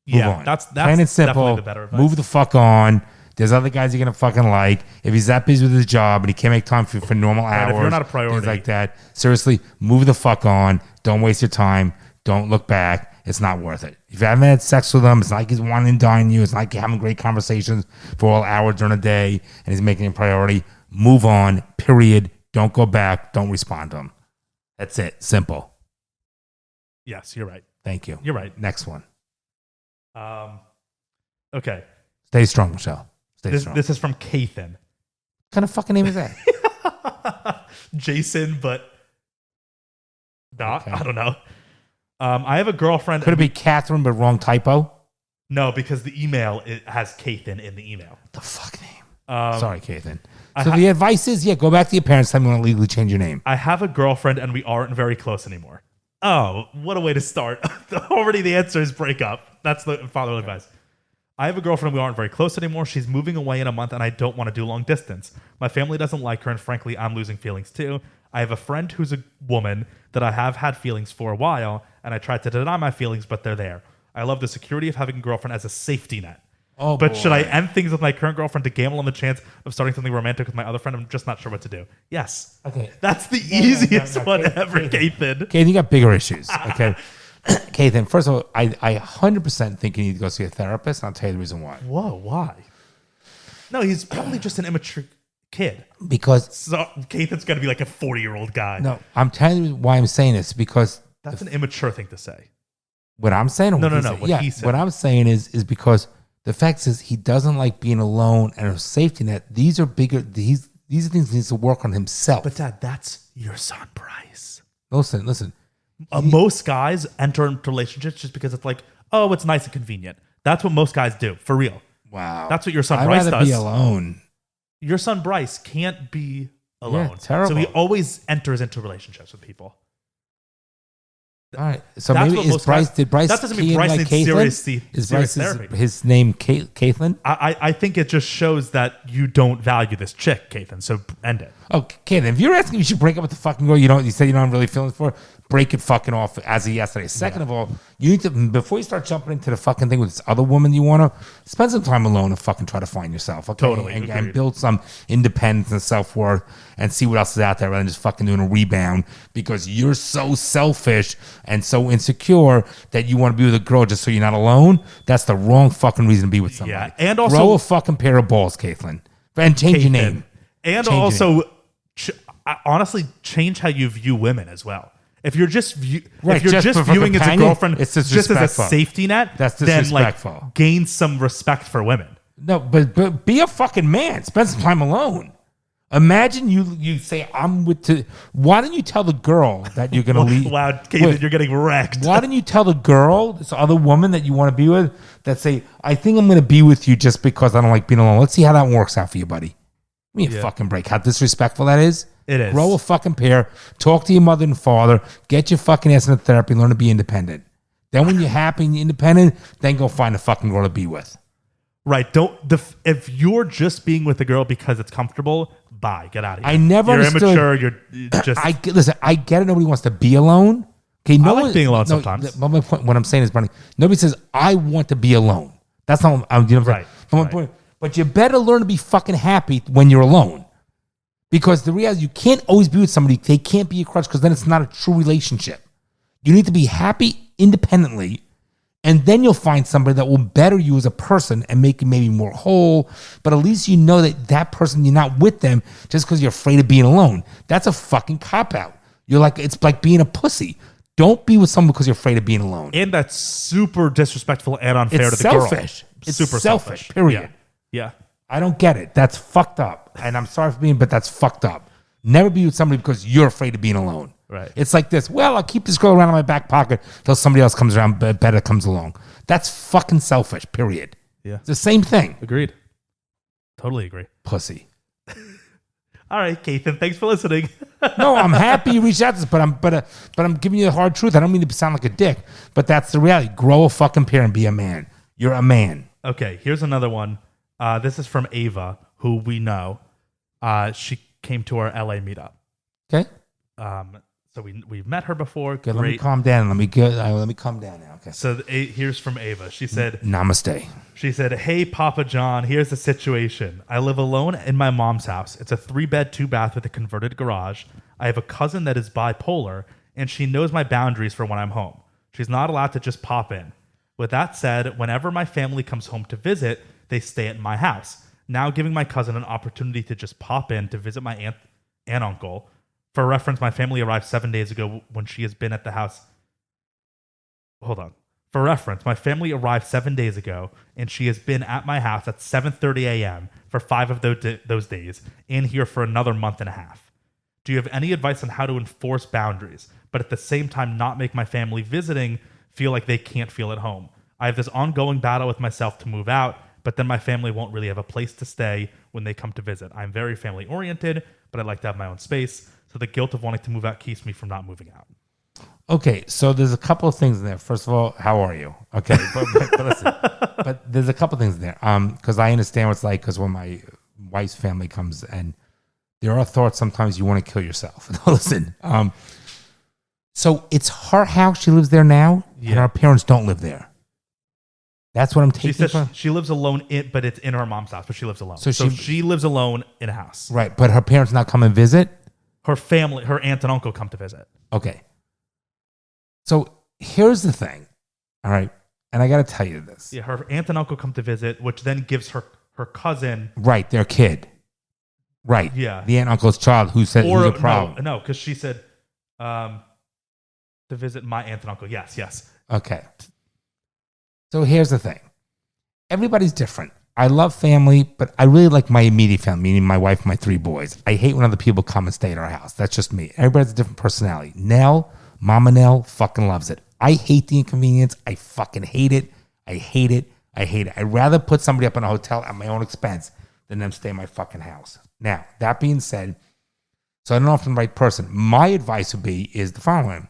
Move on. That's plain and simple. Definitely the better advice. Move the fuck on. There's other guys you're gonna fucking like. If he's that busy with his job and he can't make time for normal hours, if you're not a priority, things like that. Seriously, move the fuck on. Don't waste your time. Don't look back. It's not worth it. If you haven't had sex with him, it's not like he's wanting to dine you. It's not like you're having great conversations for all hours during the day and he's making it a priority. Move on, period. Don't go back. Don't respond to him. That's it. Simple. Yes, you're right. Thank you. You're right. Next one. Okay. Stay strong, Michelle. Stay strong. This is from Kathan. What kind of fucking name is that? Jason, but not. Okay. I don't know. I have a girlfriend. Could it be Catherine, but wrong typo? No, because the email has Kathan in the email. The fuck name? Sorry, Kathan. So the advice is, go back to your parents. Tell them you want to legally change your name. I have a girlfriend, and we aren't very close anymore. Oh, what a way to start. Already the answer is break up. That's the fatherly advice. I have a girlfriend, we aren't very close anymore. She's moving away in a month, and I don't want to do long distance. My family doesn't like her, and frankly, I'm losing feelings too. I have a friend who's a woman that I have had feelings for a while, and I tried to deny my feelings, but they're there. I love the security of having a girlfriend as a safety net. Oh, but boy. Should I end things with my current girlfriend to gamble on the chance of starting something romantic with my other friend? I'm just not sure what to do. Yes. Okay. That's the easiest one ever, Kathan. Kathan, you got bigger issues. Okay. Kathan, first of all, I 100% think you need to go see a therapist, and I'll tell you the reason why. Whoa, why? No, he's probably just an immature kid. Because so Kathan's got to be like a 40-year-old guy. No, I'm telling you why I'm saying this, because that's an immature thing to say. What I'm saying? No. What he said. What I'm saying is because the fact is he doesn't like being alone and a safety net. These are bigger. These are things he needs to work on himself. But Dad, that's your son, Bryce. Listen. Most guys enter into relationships just because it's like, oh, it's nice and convenient. That's what most guys do, for real. Wow. That's what your son Bryce does. I'd rather be alone. Your son Bryce can't be alone. Yeah, terrible. So he always enters into relationships with people. All right. So maybe did Bryce that doesn't mean Bryce needs serious therapy. His name Caitlin? I think it just shows that you don't value this chick, Caitlin. So end it. Okay, then if you're asking me, you should break up with the fucking girl you say you don't really feelings for, break it fucking off as of yesterday. Second of all, you need to, before you start jumping into the fucking thing with this other woman you want to, spend some time alone and fucking try to find yourself. Okay? Totally. And build some independence and self-worth and see what else is out there rather than just fucking doing a rebound because you're so selfish and so insecure that you want to be with a girl just so you're not alone. That's the wrong fucking reason to be with somebody. Yeah, and also grow a fucking pair of balls, Caitlin. And change your name. And also, honestly, change how you view women as well. If you're just viewing as a girlfriend just as a safety net, that's disrespectful. Then gain some respect for women. No, but be a fucking man. Spend some time alone. Imagine you say I'm with. Why don't you tell the girl that you're gonna leave? Wow, Caitlin, you're getting wrecked. Why don't you tell the girl, this other woman that you want to be with, that say I think I'm gonna be with you just because I don't like being alone. Let's see how that works out for you, buddy. Give me a fucking break. How disrespectful that is. It is. Grow a fucking pair. Talk to your mother and father. Get your fucking ass into therapy. Learn to be independent. Then when you're happy and independent, then go find a fucking girl to be with. Right. If you're just being with a girl because it's comfortable, bye. Get out of here. I never understood. You're immature. You're just. Listen, I get it. Nobody wants to be alone. Okay, I like being alone sometimes. My point, what I'm saying is, Bernie, nobody says, I want to be alone. That's not what I'm right. My point. But you better learn to be fucking happy when you're alone. Because the reality, you can't always be with somebody. They can't be a crutch because then it's not a true relationship. You need to be happy independently, and then you'll find somebody that will better you as a person and make you maybe more whole. But at least you know that person, you're not with them just because you're afraid of being alone. That's a fucking cop-out. It's like being a pussy. Don't be with someone because you're afraid of being alone. And that's super disrespectful and unfair to the girl. It's super selfish. Period. Yeah. I don't get it. That's fucked up. And I'm sorry for but that's fucked up. Never be with somebody because you're afraid of being alone. Right. It's like this. Well, I'll keep this girl around in my back pocket till somebody else comes around, better comes along. That's fucking selfish, period. Yeah. It's the same thing. Agreed. Totally agree. Pussy. All right, Kathan, thanks for listening. No, I'm happy you reached out to us, but I'm giving you the hard truth. I don't mean to sound like a dick, but that's the reality. Grow a fucking pair and be a man. You're a man. Okay, here's another one. This is from Ava, who we know. She came to our LA meetup. Okay. So we've met her before. Okay, let me calm down. Let me calm down now. Okay. So here's from Ava. She said, Namaste. She said, "Hey, Papa John, here's the situation. I live alone in my mom's house. It's a 3-bed, 2-bath with a converted garage. I have a cousin that is bipolar, and she knows my boundaries for when I'm home. She's not allowed to just pop in. With that said, whenever my family comes home to visit, they stay at my house. Now giving my cousin an opportunity to just pop in to visit my aunt and uncle. For reference, my family arrived 7 days ago when she has been at the house. Hold on. For reference, my family arrived 7 days ago, and she has been at my house at 7:30 a.m. for 5 of those days, and here for another month and a half. Do you have any advice on how to enforce boundaries, but at the same time not make my family visiting feel like they can't feel at home? I have this ongoing battle with myself to move out, but then my family won't really have a place to stay when they come to visit. I'm very family oriented, but I'd like to have my own space, so the guilt of wanting to move out keeps me from not moving out." Okay, so there's a couple of things in there. First of all, how are you? Okay, but listen, but there's a couple of things in there. Because I understand what it's like. Because when my wife's family comes, and there are thoughts sometimes you want to kill yourself. Listen, so it's her house. She lives there now, and her parents don't live there. That's what I'm taking. She says she lives alone, but it's in her mom's house, but she lives alone. So she lives alone in a house. Right, but her parents not come and visit? Her family, her aunt and uncle come to visit. Okay. So here's the thing, all right? And I got to tell you this. Yeah, her aunt and uncle come to visit, which then gives her cousin. Right, their kid. Right. Yeah. The aunt and uncle's child who said who's a problem. No, because she said to visit my aunt and uncle. Yes. Okay. So here's the thing. Everybody's different. I love family, but I really like my immediate family, meaning my wife and my 3 boys. I hate when other people come and stay at our house. That's just me. Everybody has a different personality. Mama Nell fucking loves it. I hate the inconvenience. I fucking hate it. I hate it. I'd rather put somebody up in a hotel at my own expense than them stay in my fucking house. Now, that being said, so I don't know if I'm the right person. My advice would be is the following.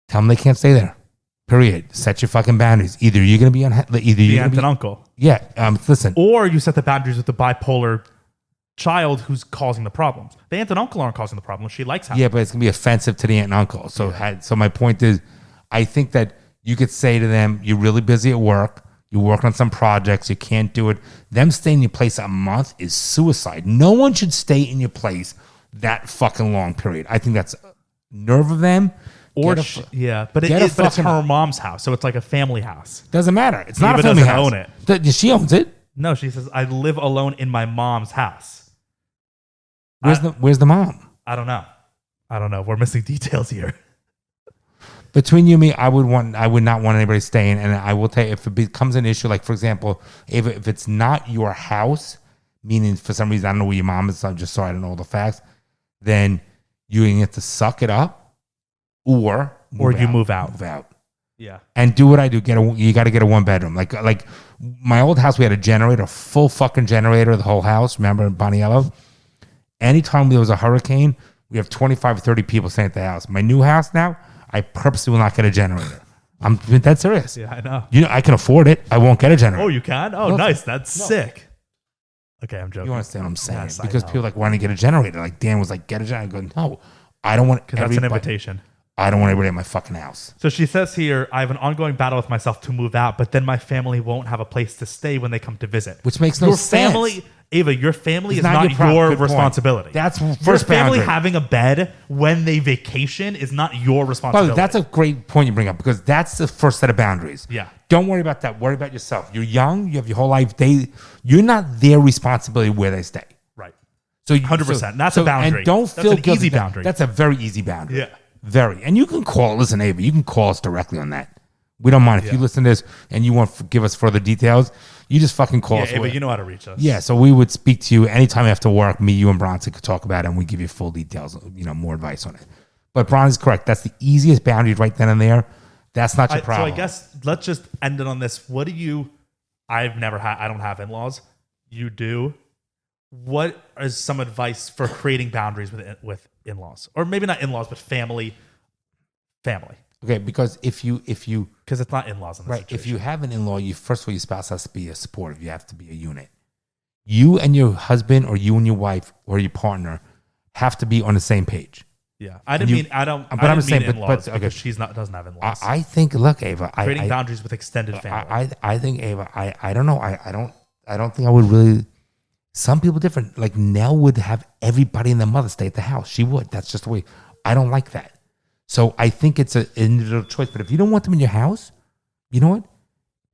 Tell them they can't stay there. Period. Set your fucking boundaries. Either you're going to be on the aunt and uncle. Yeah. Listen. Or you set the boundaries with the bipolar child who's causing the problems. The aunt and uncle aren't causing the problem. She likes having. Yeah, but it's going to be offensive to the aunt and uncle. So, so my point is, I think that you could say to them, you're really busy at work. You're working on some projects. You can't do it. Them staying in your place a month is suicide. No one should stay in your place that fucking long period. I think that's nerve of them. Or but it's her mom's house, so it's like a family house. Doesn't matter. It's not a family house. Own it. She owns it. No, she says I live alone in my mom's house. Where's the mom? I don't know. We're missing details here. Between you and me, I would not want anybody staying. And I will tell you, if it becomes an issue, like for example, if it's not your house, meaning for some reason I don't know where your mom is, so I'm just sorry I don't know all the facts, then you have to suck it up. Or you move out. Move out. Yeah. And do what I do. You got to get a 1-bedroom. Like my old house, we had a generator, a full fucking generator, the whole house. Remember in Boniello? Anytime there was a hurricane, we have 25 or 30 people staying at the house. My new house now, I purposely will not get a generator. I'm that serious. Yeah, I know. I can afford it. I won't get a generator. Oh, you can? Oh, nice. That's sick. Okay, I'm joking. You understand what I'm saying? Yes, because people like want to get a generator. Like Dan was like, get a generator. I go, no, I don't want. Because that's an invitation. I don't want everybody at my fucking house. So she says here, I have an ongoing battle with myself to move out, but then my family won't have a place to stay when they come to visit. Which makes no sense. Ava, your family is not your responsibility. That's first your family boundary. having a bed when they vacation is not your responsibility. That's a great point you bring up because that's the first set of boundaries. Yeah. Don't worry about that. Worry about yourself. You're young. You have your whole life. You're not their responsibility where they stay. Right. So 100%. That's a boundary. And don't feel guilty. Easy boundary. That's a very easy boundary. Yeah. Very. And you can call, listen, Ava, you can call us directly on that. We don't mind if you listen to this and you want to give us further details. You just fucking call us. Yeah, but you know how to reach us. Yeah, so we would speak to you anytime after work. Me, you, and Bronson could talk about it, and we give you full details. More advice on it. But Bron is correct. That's the easiest boundary right then and there. That's not your problem. So I guess let's just end it on this. What do you? I don't have in-laws. You do. What is some advice for creating boundaries with in-laws, or maybe not in-laws, but family? Okay, because if you because it's not in-laws in this situation. If you have an in-law, first of all, your spouse has to be a supportive. You have to be a unit. You and your husband, or you and your wife, or your partner, have to be on the same page. Yeah, I didn't mean in-laws because she doesn't have in-laws. I think, look, Ava, creating boundaries with extended family. I think, Ava, I don't know. I don't think I would really. Some people different. Like Nell would have everybody and their mother stay at the house. She would. That's just the way. I don't like that. So I think it's an individual choice. But if you don't want them in your house, you know what?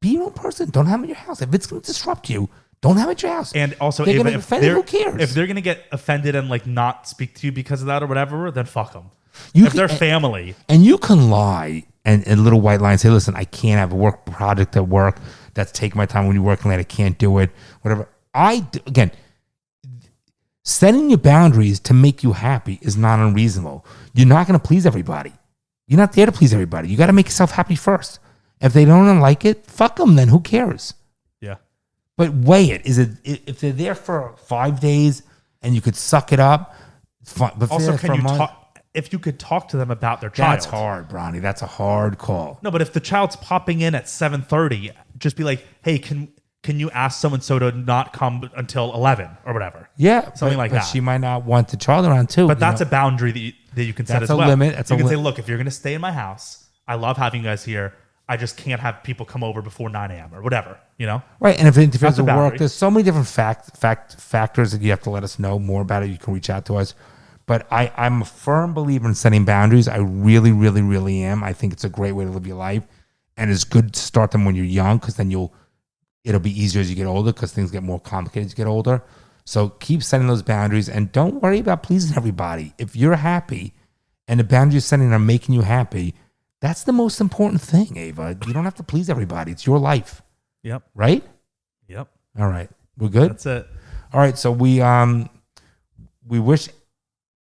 Be your own person. Don't have them in your house. If it's going to disrupt you, don't have it at your house. And also, they're going to offend you, who cares? If they're going to get offended and like not speak to you because of that or whatever, then fuck them. If they're family. And you can lie and little white lie and say, listen, I can't have a work project at work. That's taking my time when you're working late. I can't do it. Whatever. Again, setting your boundaries to make you happy is not unreasonable. You're not going to please everybody. You're not there to please everybody. You got to make yourself happy first. If they don't like it, fuck them then. Who cares? Yeah. But weigh it. If they're there for 5 days and you could suck it up, fine. But also, if you could talk to them about their child. That's hard, Bronny. That's a hard call. No, but if the child's popping in at 7:30, just be like, hey, can you ask so-and-so to not come until 11 or whatever? Yeah. Something like that. She might not want the child around too. But that's a boundary that you can set as well. That's a limit. You can say, look, if you're going to stay in my house, I love having you guys here. I just can't have people come over before 9 a.m. or whatever, Right, and if it interferes with work, there's so many different factors that you have to let us know more about it. You can reach out to us. But I'm a firm believer in setting boundaries. I really, really, really am. I think it's a great way to live your life. And it's good to start them when you're young because then it'll be easier as you get older because things get more complicated as you get older. So keep setting those boundaries and don't worry about pleasing everybody. If you're happy and the boundaries you're setting are making you happy, that's the most important thing, Ava. You don't have to please everybody. It's your life. Yep. Right? Yep. All right. We're good? That's it. All right. So we wish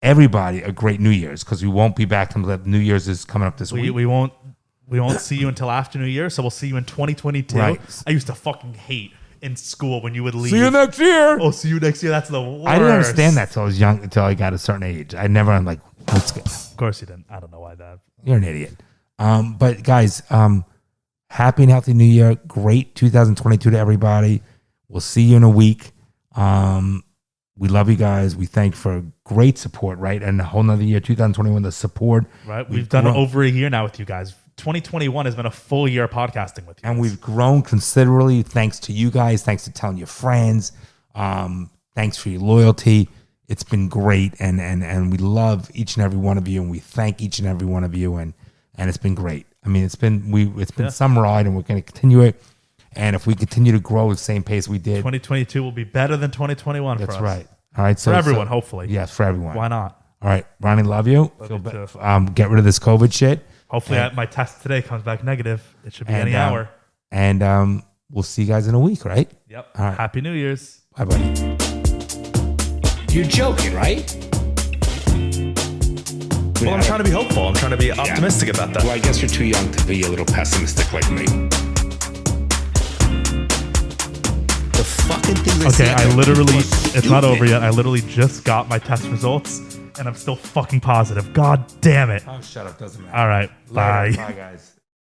everybody a great New Year's because we won't be back until New Year's is coming up this week. We won't see you until after New Year, so we'll see you in 2022. Right. I used to fucking hate in school when you would leave. See you next year. Oh, see you next year. That's the worst. I didn't understand that until I was young, until I got a certain age. I never, I'm like, let's go. Of course you didn't. I don't know why that. You're an idiot. But guys, happy and healthy New Year. Great 2022 to everybody. We'll see you in a week. We love you guys. We thank for great support, right? And a whole nother year, 2021, the support. Right. We've done over a year now with you guys. 2021 has been a full year of podcasting with you. And we've grown considerably thanks to you guys. Thanks to telling your friends. Thanks for your loyalty. It's been great. And we love each and every one of you. And we thank each and every one of you. And it's been great. I mean, it's been some ride and we're going to continue it. And if we continue to grow at the same pace we did, 2022 will be better than 2021 for us. That's right. All right. So for everyone, hopefully. Yes, for everyone. Why not? All right. Ronnie, love you. Get rid of this COVID shit. Hopefully my test today comes back negative. It should be any hour. And we'll see you guys in a week, right? Yep. All right. Happy New Year's. Bye, buddy. You're joking, right? Well, I'm trying to be hopeful. I'm trying to be optimistic about that. Well, I guess you're too young to be a little pessimistic like me. The fucking thing. Okay, I literally, it's not over yet. I literally just got my test results and I'm still fucking positive. God damn it. Oh, shut up. Doesn't matter. All right. Bye. Bye, guys.